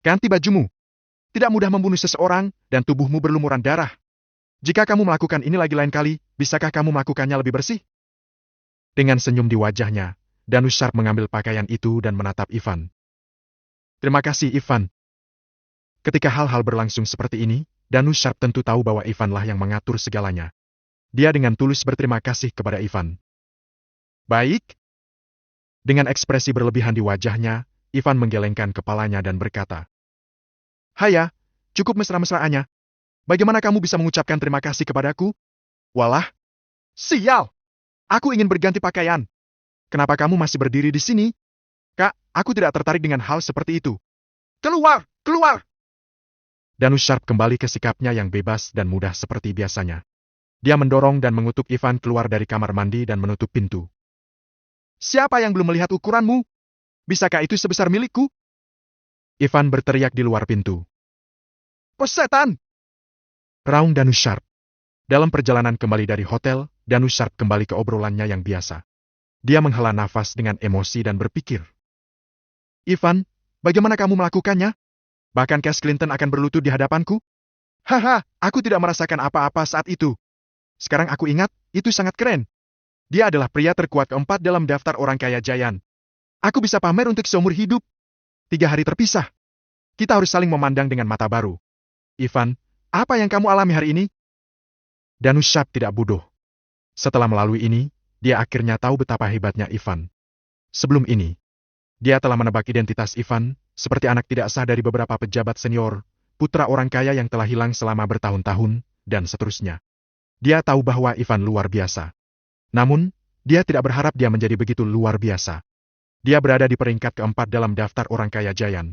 Ganti bajumu. Tidak mudah membunuh seseorang, dan tubuhmu berlumuran darah. Jika kamu melakukan ini lagi lain kali, bisakah kamu melakukannya lebih bersih? Dengan senyum di wajahnya, Danush Sharp mengambil pakaian itu dan menatap Ivan. Terima kasih, Ivan. Ketika hal-hal berlangsung seperti ini, Danush Sharp tentu tahu bahwa Ivanlah yang mengatur segalanya. Dia dengan tulus berterima kasih kepada Ivan. Baik. Dengan ekspresi berlebihan di wajahnya, Ivan menggelengkan kepalanya dan berkata, Haya, cukup mesra-mesraannya. Bagaimana kamu bisa mengucapkan terima kasih kepadaku? Walah, sial! Aku ingin berganti pakaian. Kenapa kamu masih berdiri di sini? Kak, aku tidak tertarik dengan hal seperti itu. Keluar! Keluar! Danush Sharp kembali ke sikapnya yang bebas dan mudah seperti biasanya. Dia mendorong dan mengutuk Ivan keluar dari kamar mandi dan menutup pintu. Siapa yang belum melihat ukuranmu? Bisakah itu sebesar milikku? Ivan berteriak di luar pintu. Setan! Raung Danush Sharp. Dalam perjalanan kembali dari hotel, Danush Sharp kembali ke obrolannya yang biasa. Dia menghela nafas dengan emosi dan berpikir. Ivan, bagaimana kamu melakukannya? Bahkan Cass Clinton akan berlutut di hadapanku? Haha, aku tidak merasakan apa-apa saat itu. Sekarang aku ingat, itu sangat keren. Dia adalah pria terkuat keempat dalam daftar orang kaya Giant. Aku bisa pamer untuk seumur hidup. 3 hari terpisah. Kita harus saling memandang dengan mata baru. Ivan, apa yang kamu alami hari ini? Danush Sharp tidak bodoh. Setelah melalui ini, dia akhirnya tahu betapa hebatnya Ivan. Sebelum ini, dia telah menebak identitas Ivan, seperti anak tidak sah dari beberapa pejabat senior, putra orang kaya yang telah hilang selama bertahun-tahun, dan seterusnya. Dia tahu bahwa Ivan luar biasa. Namun, dia tidak berharap dia menjadi begitu luar biasa. Dia berada di peringkat keempat dalam daftar orang kaya Giant.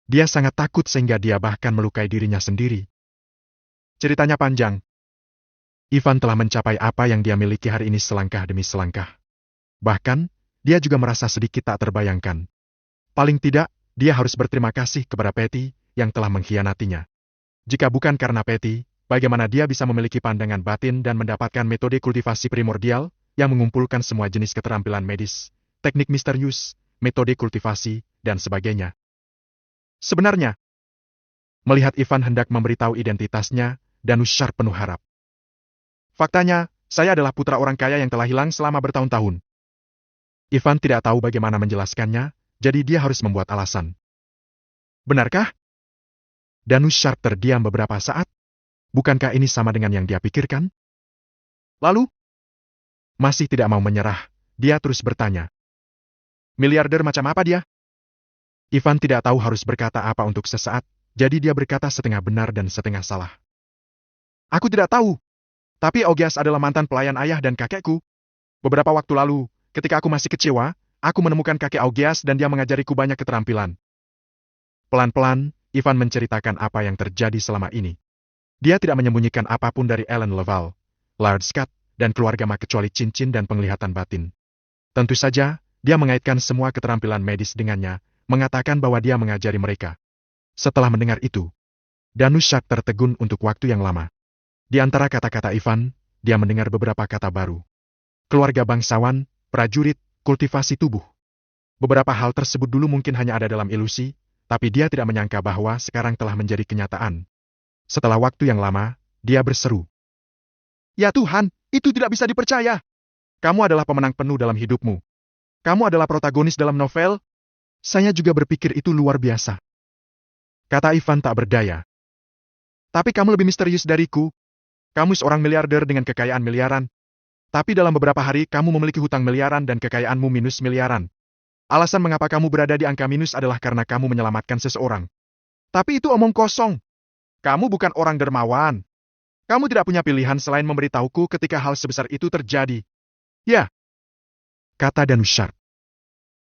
Dia sangat takut sehingga dia bahkan melukai dirinya sendiri. Ceritanya panjang. Ivan telah mencapai apa yang dia miliki hari ini selangkah demi selangkah. Bahkan, dia juga merasa sedikit tak terbayangkan. Paling tidak, dia harus berterima kasih kepada Patty yang telah mengkhianatinya. Jika bukan karena Patty, bagaimana dia bisa memiliki pandangan batin dan mendapatkan metode kultivasi primordial yang mengumpulkan semua jenis keterampilan medis, teknik misterius, metode kultivasi, dan sebagainya. Sebenarnya, melihat Ivan hendak memberitahu identitasnya, Danush Sharp penuh harap. Faktanya, saya adalah putra orang kaya yang telah hilang selama bertahun-tahun. Ivan tidak tahu bagaimana menjelaskannya, jadi dia harus membuat alasan. Benarkah? Danush Sharp terdiam beberapa saat. Bukankah ini sama dengan yang dia pikirkan? Lalu, masih tidak mau menyerah, dia terus bertanya. Miliarder macam apa dia? Ivan tidak tahu harus berkata apa untuk sesaat, jadi dia berkata setengah benar dan setengah salah. Aku tidak tahu. Tapi Augeas adalah mantan pelayan ayah dan kakekku. Beberapa waktu lalu, ketika aku masih kecewa, aku menemukan kakek Augeas dan dia mengajariku banyak keterampilan. Pelan-pelan, Ivan menceritakan apa yang terjadi selama ini. Dia tidak menyembunyikan apapun dari Ellen Laval, Lard Scott, dan keluarga Mak kecuali cincin dan penglihatan batin. Tentu saja, dia mengaitkan semua keterampilan medis dengannya, mengatakan bahwa dia mengajari mereka. Setelah mendengar itu, Danush Sharp tertegun untuk waktu yang lama. Di antara kata-kata Ivan, dia mendengar beberapa kata baru. Keluarga bangsawan, prajurit, kultivasi tubuh. Beberapa hal tersebut dulu mungkin hanya ada dalam ilusi, tapi dia tidak menyangka bahwa sekarang telah menjadi kenyataan. Setelah waktu yang lama, dia berseru. Ya Tuhan, itu tidak bisa dipercaya. Kamu adalah pemenang penuh dalam hidupmu. Kamu adalah protagonis dalam novel. Saya juga berpikir itu luar biasa. Kata Ivan tak berdaya. Tapi kamu lebih misterius dariku. Kamu seorang miliarder dengan kekayaan miliaran. Tapi dalam beberapa hari kamu memiliki hutang miliaran dan kekayaanmu minus miliaran. Alasan mengapa kamu berada di angka minus adalah karena kamu menyelamatkan seseorang. Tapi itu omong kosong. Kamu bukan orang dermawan. Kamu tidak punya pilihan selain memberitahuku ketika hal sebesar itu terjadi. Ya, kata Danushar.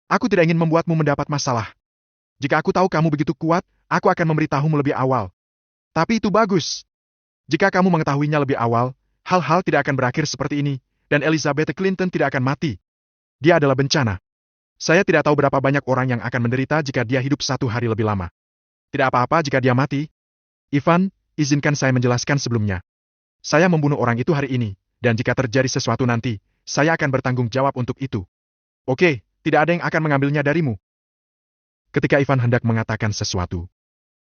Aku tidak ingin membuatmu mendapat masalah. Jika aku tahu kamu begitu kuat, aku akan memberitahumu lebih awal. Tapi itu bagus. Jika kamu mengetahuinya lebih awal, hal-hal tidak akan berakhir seperti ini, dan Elizabeth Clinton tidak akan mati. Dia adalah bencana. Saya tidak tahu berapa banyak orang yang akan menderita jika dia hidup 1 hari lebih lama. Tidak apa-apa jika dia mati. Ivan, izinkan saya menjelaskan sebelumnya. Saya membunuh orang itu hari ini, dan jika terjadi sesuatu nanti, saya akan bertanggung jawab untuk itu. Oke, tidak ada yang akan mengambilnya darimu. Ketika Ivan hendak mengatakan sesuatu,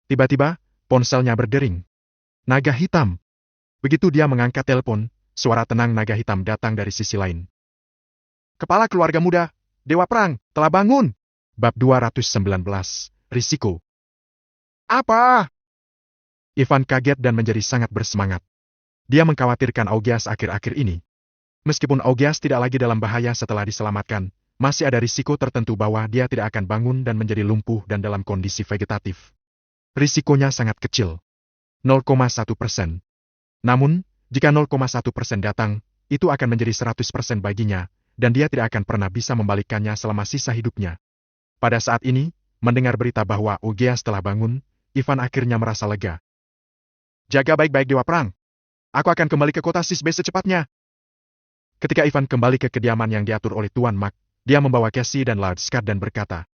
tiba-tiba, ponselnya berdering. Naga hitam. Begitu dia mengangkat telepon, suara tenang naga hitam datang dari sisi lain. Kepala keluarga muda, Dewa Perang, telah bangun. Bab 219, Risiko. Apa? Ivan kaget dan menjadi sangat bersemangat. Dia mengkhawatirkan Augias akhir-akhir ini. Meskipun Augias tidak lagi dalam bahaya setelah diselamatkan, masih ada risiko tertentu bahwa dia tidak akan bangun dan menjadi lumpuh dan dalam kondisi vegetatif. Risikonya sangat kecil. 0,1%. Namun, jika 0,1% datang, itu akan menjadi 100% baginya, dan dia tidak akan pernah bisa membalikkannya selama sisa hidupnya. Pada saat ini, mendengar berita bahwa Augias telah bangun, Ivan akhirnya merasa lega. Jaga baik-baik Dewa Perang. Aku akan kembali ke kota Sisbe secepatnya. Ketika Ivan kembali ke kediaman yang diatur oleh Tuan Mac, dia membawa Cassie dan Lord Scott dan berkata,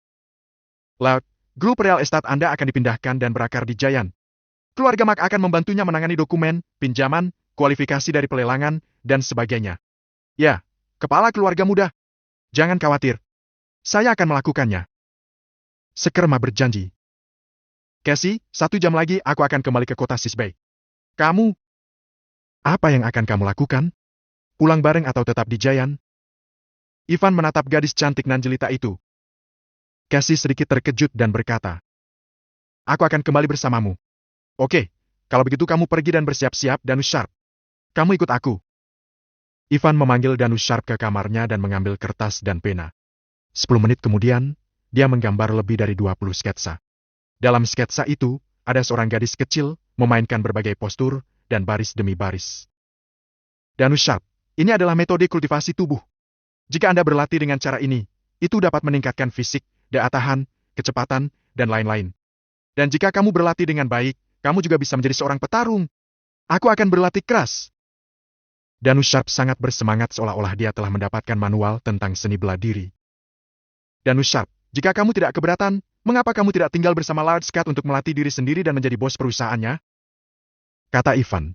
Lord, grup real estate Anda akan dipindahkan dan berakar di Giant. Keluarga Mac akan membantunya menangani dokumen, pinjaman, kualifikasi dari pelelangan, dan sebagainya. Ya, kepala keluarga muda. Jangan khawatir. Saya akan melakukannya. Sekerma berjanji. Cassie, 1 jam lagi aku akan kembali ke kota Sisbey. Kamu? Apa yang akan kamu lakukan? Pulang bareng atau tetap di Giant? Ivan menatap gadis cantik nan jelita itu. Cassie sedikit terkejut dan berkata, Aku akan kembali bersamamu. Oke, kalau begitu kamu pergi dan bersiap-siap, Danushar. Kamu ikut aku. Ivan memanggil Danushar ke kamarnya dan mengambil kertas dan pena. 10 menit kemudian, dia menggambar lebih dari 20 sketsa. Dalam sketsa itu, ada seorang gadis kecil, memainkan berbagai postur, dan baris demi baris. Danushar, ini adalah metode kultivasi tubuh. Jika Anda berlatih dengan cara ini, itu dapat meningkatkan fisik, daya tahan, kecepatan, dan lain-lain. Dan jika kamu berlatih dengan baik, kamu juga bisa menjadi seorang petarung. Aku akan berlatih keras. Danushar sangat bersemangat seolah-olah dia telah mendapatkan manual tentang seni bela diri. Danushar, jika kamu tidak keberatan, mengapa kamu tidak tinggal bersama Lord Scott untuk melatih diri sendiri dan menjadi bos perusahaannya? Kata Ivan.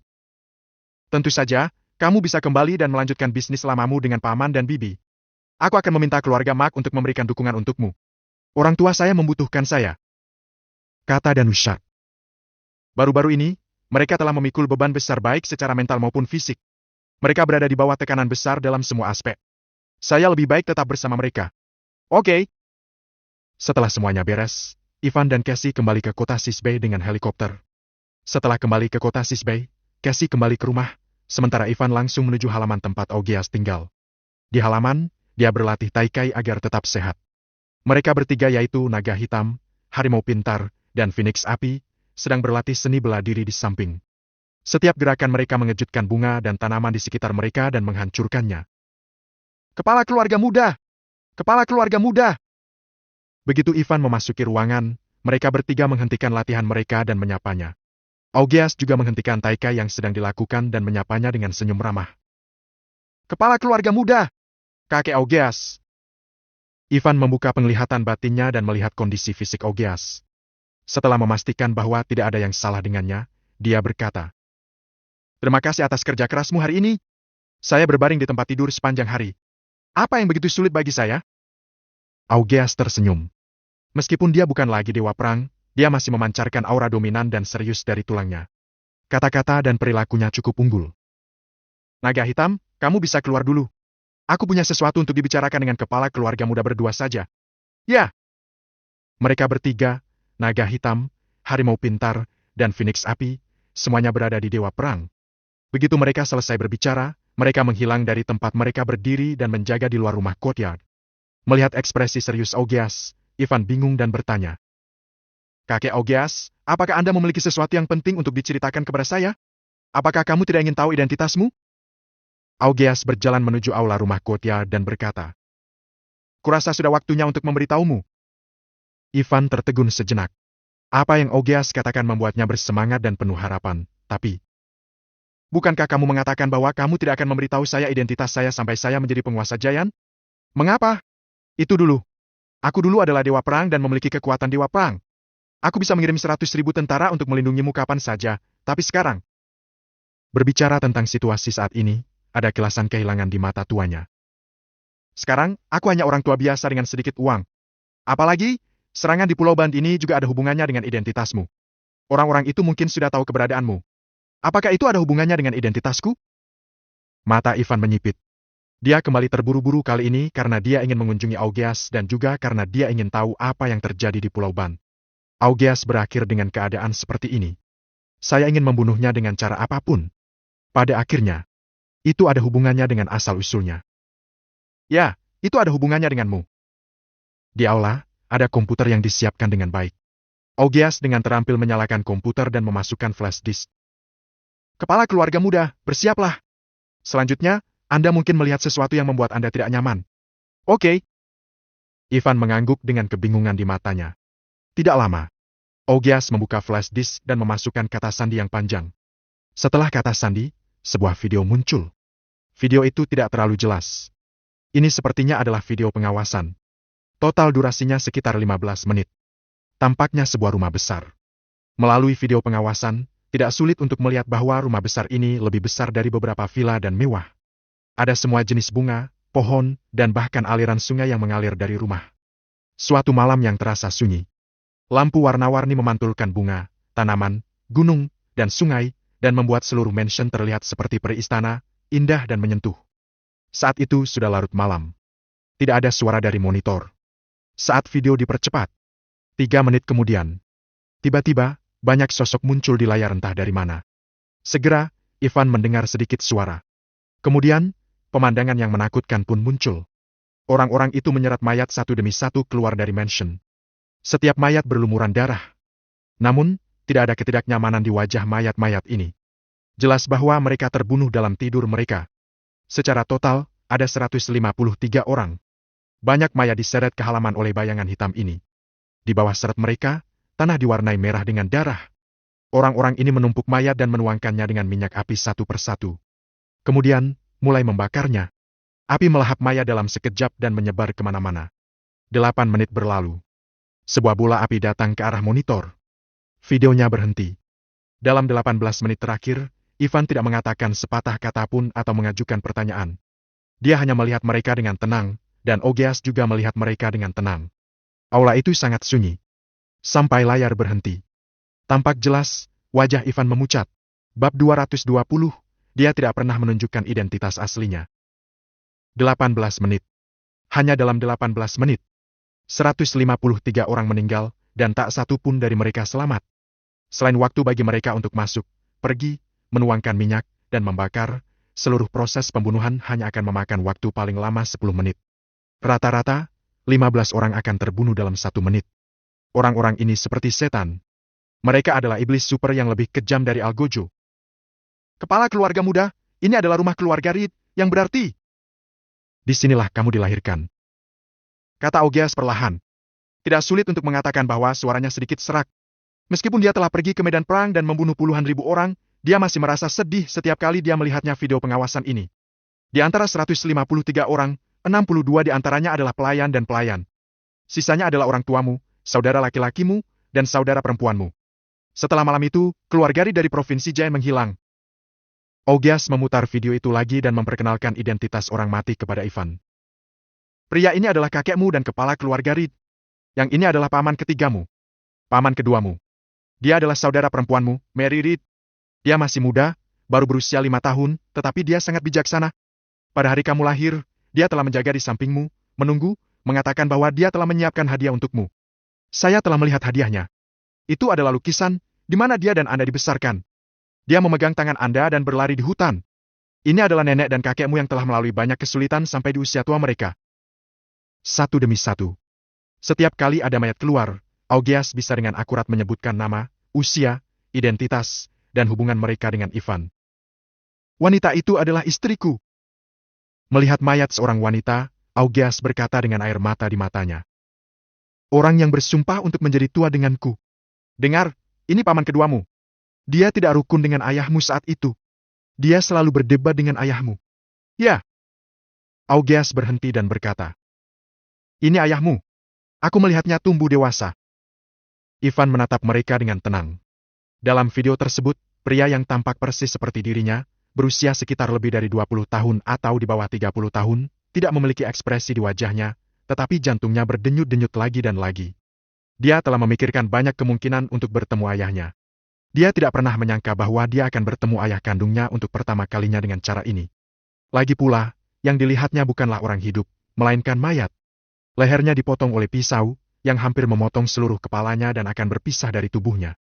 Tentu saja, kamu bisa kembali dan melanjutkan bisnis lamamu dengan Paman dan Bibi. Aku akan meminta keluarga Mac untuk memberikan dukungan untukmu. Orang tua saya membutuhkan saya. Kata Danushar. Baru-baru ini, mereka telah memikul beban besar baik secara mental maupun fisik. Mereka berada di bawah tekanan besar dalam semua aspek. Saya lebih baik tetap bersama mereka. Oke. Setelah semuanya beres, Ivan dan Cassie kembali ke kota Sisbey dengan helikopter. Setelah kembali ke kota Sisbey, Cassie kembali ke rumah, sementara Ivan langsung menuju halaman tempat Augias tinggal. Di halaman, dia berlatih taikai agar tetap sehat. Mereka bertiga yaitu Naga Hitam, Harimau Pintar, dan Phoenix Api, sedang berlatih seni bela diri di samping. Setiap gerakan mereka mengejutkan bunga dan tanaman di sekitar mereka dan menghancurkannya. Kepala keluarga muda! Kepala keluarga muda! Begitu Ivan memasuki ruangan, mereka bertiga menghentikan latihan mereka dan menyapanya. Augias juga menghentikan taikai yang sedang dilakukan dan menyapanya dengan senyum ramah. Kepala keluarga muda! Kakek Augias! Ivan membuka penglihatan batinnya dan melihat kondisi fisik Augias. Setelah memastikan bahwa tidak ada yang salah dengannya, dia berkata, Terima kasih atas kerja kerasmu hari ini. Saya berbaring di tempat tidur sepanjang hari. Apa yang begitu sulit bagi saya? Augias tersenyum. Meskipun dia bukan lagi dewa perang, dia masih memancarkan aura dominan dan serius dari tulangnya. Kata-kata dan perilakunya cukup unggul. Naga Hitam, kamu bisa keluar dulu. Aku punya sesuatu untuk dibicarakan dengan kepala keluarga muda berdua saja. Ya. Mereka bertiga, naga hitam, harimau pintar, dan phoenix api, semuanya berada di Dewa Perang. Begitu mereka selesai berbicara, mereka menghilang dari tempat mereka berdiri dan menjaga di luar rumah courtyard. Melihat ekspresi serius Augeas, Ivan bingung dan bertanya. Kakek Augeas, apakah Anda memiliki sesuatu yang penting untuk diceritakan kepada saya? Apakah kamu tidak ingin tahu identitasmu? Augeas berjalan menuju aula rumah courtyard dan berkata. Kurasa sudah waktunya untuk memberitahumu. Ivan tertegun sejenak. Apa yang Augeas katakan membuatnya bersemangat dan penuh harapan, tapi... Bukankah kamu mengatakan bahwa kamu tidak akan memberitahu saya identitas saya sampai saya menjadi penguasa Giant? Mengapa? Itu dulu. Aku dulu adalah dewa perang dan memiliki kekuatan dewa perang. Aku bisa mengirim 100.000 tentara untuk melindungimu kapan saja, tapi sekarang... Berbicara tentang situasi saat ini, ada kilasan kehilangan di mata tuanya. Sekarang, aku hanya orang tua biasa dengan sedikit uang. Apalagi, serangan di Pulau Band ini juga ada hubungannya dengan identitasmu. Orang-orang itu mungkin sudah tahu keberadaanmu. Apakah itu ada hubungannya dengan identitasku? Mata Ivan menyipit. Dia kembali terburu-buru kali ini karena dia ingin mengunjungi Augeas dan juga karena dia ingin tahu apa yang terjadi di Pulau Band. Augeas berakhir dengan keadaan seperti ini. Saya ingin membunuhnya dengan cara apapun. Pada akhirnya, itu ada hubungannya dengan asal-usulnya. Ya, itu ada hubungannya denganmu. Di aula, ada komputer yang disiapkan dengan baik. Augeas dengan terampil menyalakan komputer dan memasukkan flash disk. Kepala keluarga muda, bersiaplah. Selanjutnya, Anda mungkin melihat sesuatu yang membuat Anda tidak nyaman. Oke. Ivan mengangguk dengan kebingungan di matanya. Tidak lama. Augeas membuka flash disk dan memasukkan kata sandi yang panjang. Setelah kata sandi, sebuah video muncul. Video itu tidak terlalu jelas. Ini sepertinya adalah video pengawasan. Total durasinya sekitar 15 menit. Tampaknya sebuah rumah besar. Melalui video pengawasan, tidak sulit untuk melihat bahwa rumah besar ini lebih besar dari beberapa villa dan mewah. Ada semua jenis bunga, pohon, dan bahkan aliran sungai yang mengalir dari rumah. Suatu malam yang terasa sunyi. Lampu warna-warni memantulkan bunga, tanaman, gunung, dan sungai, dan membuat seluruh mansion terlihat seperti peristana, indah dan menyentuh. Saat itu sudah larut malam. Tidak ada suara dari monitor. Saat video dipercepat. 3 menit kemudian. Tiba-tiba, banyak sosok muncul di layar entah dari mana. Segera, Ivan mendengar sedikit suara. Kemudian, pemandangan yang menakutkan pun muncul. Orang-orang itu menyeret mayat satu demi satu keluar dari mansion. Setiap mayat berlumuran darah. Namun, tidak ada ketidaknyamanan di wajah mayat-mayat ini. Jelas bahwa mereka terbunuh dalam tidur mereka. Secara total, ada 153 orang. Banyak mayat diseret ke halaman oleh bayangan hitam ini. Di bawah seret mereka, tanah diwarnai merah dengan darah. Orang-orang ini menumpuk mayat dan menuangkannya dengan minyak api satu persatu. Kemudian, mulai membakarnya. Api melahap mayat dalam sekejap dan menyebar kemana-mana. 8 menit berlalu. Sebuah bola api datang ke arah monitor. Videonya berhenti. Dalam 18 menit terakhir, Ivan tidak mengatakan sepatah kata pun atau mengajukan pertanyaan. Dia hanya melihat mereka dengan tenang, dan Augeas juga melihat mereka dengan tenang. Aula itu sangat sunyi. Sampai layar berhenti. Tampak jelas, wajah Ivan memucat. Bab 220, dia tidak pernah menunjukkan identitas aslinya. 18 menit. Hanya dalam 18 menit. 153 orang meninggal, dan tak satu pun dari mereka selamat. Selain waktu bagi mereka untuk masuk, pergi, menuangkan minyak, dan membakar, seluruh proses pembunuhan hanya akan memakan waktu paling lama 10 menit. Rata-rata, 15 orang akan terbunuh dalam 1 menit. Orang-orang ini seperti setan. Mereka adalah iblis super yang lebih kejam dari Algojo. Kepala keluarga muda, ini adalah rumah keluarga Reed, yang berarti... Disinilah kamu dilahirkan. Kata Augeas perlahan. Tidak sulit untuk mengatakan bahwa suaranya sedikit serak. Meskipun dia telah pergi ke medan perang dan membunuh puluhan ribu orang, dia masih merasa sedih setiap kali dia melihatnya video pengawasan ini. Di antara 153 orang, 62 di antaranya adalah pelayan dan pelayan. Sisanya adalah orang tuamu, saudara laki-lakimu, dan saudara perempuanmu. Setelah malam itu, keluarga Reed dari Provinsi Jai menghilang. Augeas memutar video itu lagi dan memperkenalkan identitas orang mati kepada Ivan. Pria ini adalah kakekmu dan kepala keluarga Reed. Yang ini adalah paman ketigamu. Paman keduamu. Dia adalah saudara perempuanmu, Mary Reed. Dia masih muda, baru berusia 5 tahun, tetapi dia sangat bijaksana. Pada hari kamu lahir, dia telah menjaga di sampingmu, menunggu, mengatakan bahwa dia telah menyiapkan hadiah untukmu. Saya telah melihat hadiahnya. Itu adalah lukisan, di mana dia dan Anda dibesarkan. Dia memegang tangan Anda dan berlari di hutan. Ini adalah nenek dan kakekmu yang telah melalui banyak kesulitan sampai di usia tua mereka. Satu demi satu. Setiap kali ada mayat keluar, Augeas bisa dengan akurat menyebutkan nama, usia, identitas, dan hubungan mereka dengan Ivan. Wanita itu adalah istriku. Melihat mayat seorang wanita, Augeas berkata dengan air mata di matanya. Orang yang bersumpah untuk menjadi tua denganku. Dengar, ini paman keduamu. Dia tidak rukun dengan ayahmu saat itu. Dia selalu berdebat dengan ayahmu. Ya. Augeas berhenti dan berkata. Ini ayahmu. Aku melihatnya tumbuh dewasa. Ivan menatap mereka dengan tenang. Dalam video tersebut, pria yang tampak persis seperti dirinya, berusia sekitar lebih dari 20 tahun atau di bawah 30 tahun, tidak memiliki ekspresi di wajahnya, tetapi jantungnya berdenyut-denyut lagi dan lagi. Dia telah memikirkan banyak kemungkinan untuk bertemu ayahnya. Dia tidak pernah menyangka bahwa dia akan bertemu ayah kandungnya untuk pertama kalinya dengan cara ini. Lagi pula, yang dilihatnya bukanlah orang hidup, melainkan mayat. Lehernya dipotong oleh pisau, yang hampir memotong seluruh kepalanya dan akan berpisah dari tubuhnya.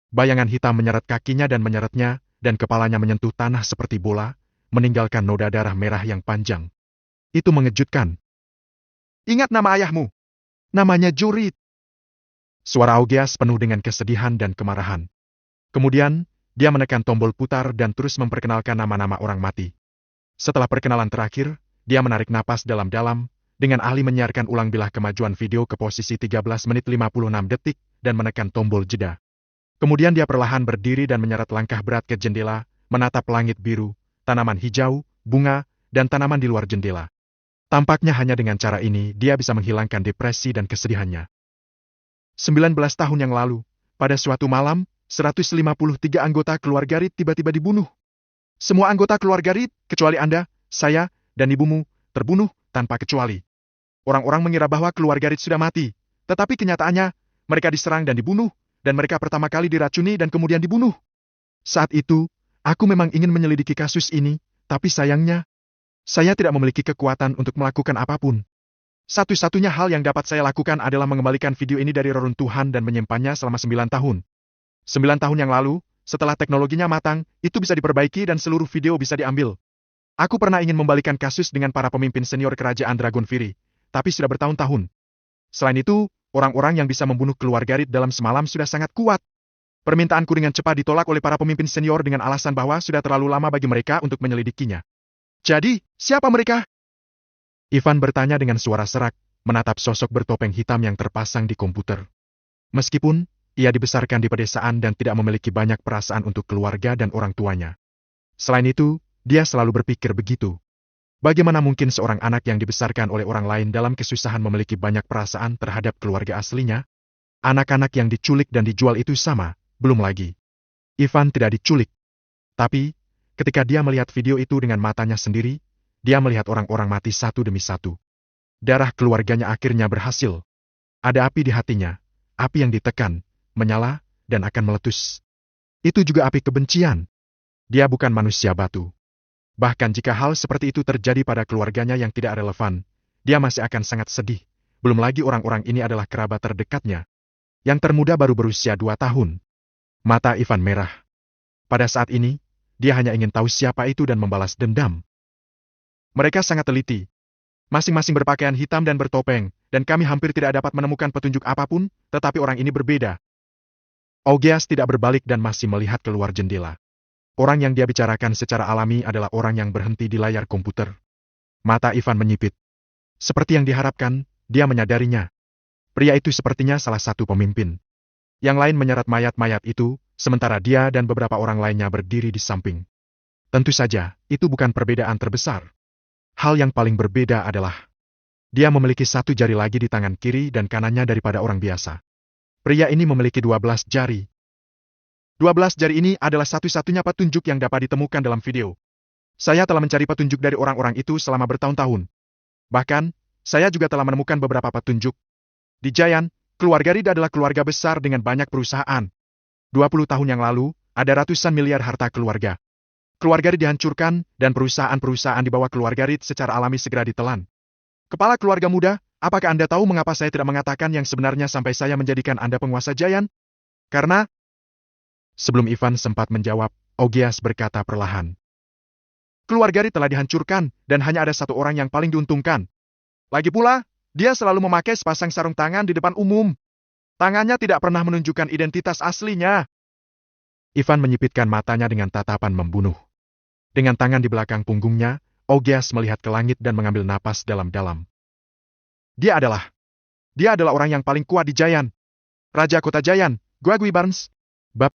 Bayangan hitam menyeret kakinya dan menyeretnya, dan kepalanya menyentuh tanah seperti bola, meninggalkan noda darah merah yang panjang. Itu mengejutkan. Ingat nama ayahmu. Namanya Jurit. Suara Augeas penuh dengan kesedihan dan kemarahan. Kemudian, dia menekan tombol putar dan terus memperkenalkan nama-nama orang mati. Setelah perkenalan terakhir, dia menarik napas dalam-dalam, dengan ahli menyiarkan ulang bilah kemajuan video ke posisi 13 menit 56 detik, dan menekan tombol jeda. Kemudian dia perlahan berdiri dan menyeret langkah berat ke jendela, menatap langit biru, tanaman hijau, bunga, dan tanaman di luar jendela. Tampaknya hanya dengan cara ini, dia bisa menghilangkan depresi dan kesedihannya. 19 tahun yang lalu, pada suatu malam, 153 anggota keluarga Reed tiba-tiba dibunuh. Semua anggota keluarga Reed, kecuali Anda, saya, dan ibumu, terbunuh tanpa kecuali. Orang-orang mengira bahwa keluarga Reed sudah mati, tetapi kenyataannya, mereka diserang dan dibunuh, dan mereka pertama kali diracuni dan kemudian dibunuh. Saat itu, aku memang ingin menyelidiki kasus ini, tapi sayangnya, saya tidak memiliki kekuatan untuk melakukan apapun. Satu-satunya hal yang dapat saya lakukan adalah mengembalikan video ini dari reruntuhan dan menyimpannya selama 9 tahun. 9 tahun yang lalu, setelah teknologinya matang, itu bisa diperbaiki dan seluruh video bisa diambil. Aku pernah ingin membalikan kasus dengan para pemimpin senior kerajaan Dragon Fury, tapi sudah bertahun-tahun. Selain itu, orang-orang yang bisa membunuh keluarga Reed dalam semalam sudah sangat kuat. Permintaanku dengan cepat ditolak oleh para pemimpin senior dengan alasan bahwa sudah terlalu lama bagi mereka untuk menyelidikinya. Jadi, siapa mereka? Ivan bertanya dengan suara serak, menatap sosok bertopeng hitam yang terpasang di komputer. Meskipun, ia dibesarkan di pedesaan dan tidak memiliki banyak perasaan untuk keluarga dan orang tuanya. Selain itu, dia selalu berpikir begitu. Bagaimana mungkin seorang anak yang dibesarkan oleh orang lain dalam kesusahan memiliki banyak perasaan terhadap keluarga aslinya? Anak-anak yang diculik dan dijual itu sama, belum lagi. Ivan tidak diculik. Tapi, ketika dia melihat video itu dengan matanya sendiri, dia melihat orang-orang mati satu demi satu. Darah keluarganya akhirnya berhasil. Ada api di hatinya, api yang ditekan, menyala, dan akan meletus. Itu juga api kebencian. Dia bukan manusia batu. Bahkan jika hal seperti itu terjadi pada keluarganya yang tidak relevan, dia masih akan sangat sedih. Belum lagi orang-orang ini adalah kerabat terdekatnya. Yang termuda baru berusia 2 tahun. Mata Ivan merah. Pada saat ini, dia hanya ingin tahu siapa itu dan membalas dendam. Mereka sangat teliti. Masing-masing berpakaian hitam dan bertopeng, dan kami hampir tidak dapat menemukan petunjuk apapun, tetapi orang ini berbeda. Augeas tidak berbalik dan masih melihat keluar jendela. Orang yang dia bicarakan secara alami adalah orang yang berhenti di layar komputer. Mata Ivan menyipit. Seperti yang diharapkan, dia menyadarinya. Pria itu sepertinya salah satu pemimpin. Yang lain menyeret mayat-mayat itu, sementara dia dan beberapa orang lainnya berdiri di samping. Tentu saja, itu bukan perbedaan terbesar. Hal yang paling berbeda adalah, dia memiliki 1 jari lagi di tangan kiri dan kanannya daripada orang biasa. Pria ini memiliki 12 jari. 12 jari ini adalah satu-satunya petunjuk yang dapat ditemukan dalam video. Saya telah mencari petunjuk dari orang-orang itu selama bertahun-tahun. Bahkan, saya juga telah menemukan beberapa petunjuk. Di Giant, keluarga Reed adalah keluarga besar dengan banyak perusahaan. 20 tahun yang lalu, ada ratusan miliar harta keluarga. Keluarga Reed dihancurkan, dan perusahaan-perusahaan di bawah keluarga Reed secara alami segera ditelan. Kepala keluarga muda, apakah Anda tahu mengapa saya tidak mengatakan yang sebenarnya sampai saya menjadikan Anda penguasa Giant? Karena... Sebelum Ivan sempat menjawab, Ogias berkata perlahan. Keluarga Reed telah dihancurkan, dan hanya ada satu orang yang paling diuntungkan. Lagi pula, dia selalu memakai sepasang sarung tangan di depan umum. Tangannya tidak pernah menunjukkan identitas aslinya. Ivan menyipitkan matanya dengan tatapan membunuh. Dengan tangan di belakang punggungnya, Ogias melihat ke langit dan mengambil napas dalam-dalam. Dia adalah orang yang paling kuat di Giant. Raja Kota Giant, Gregory Barnes. Bab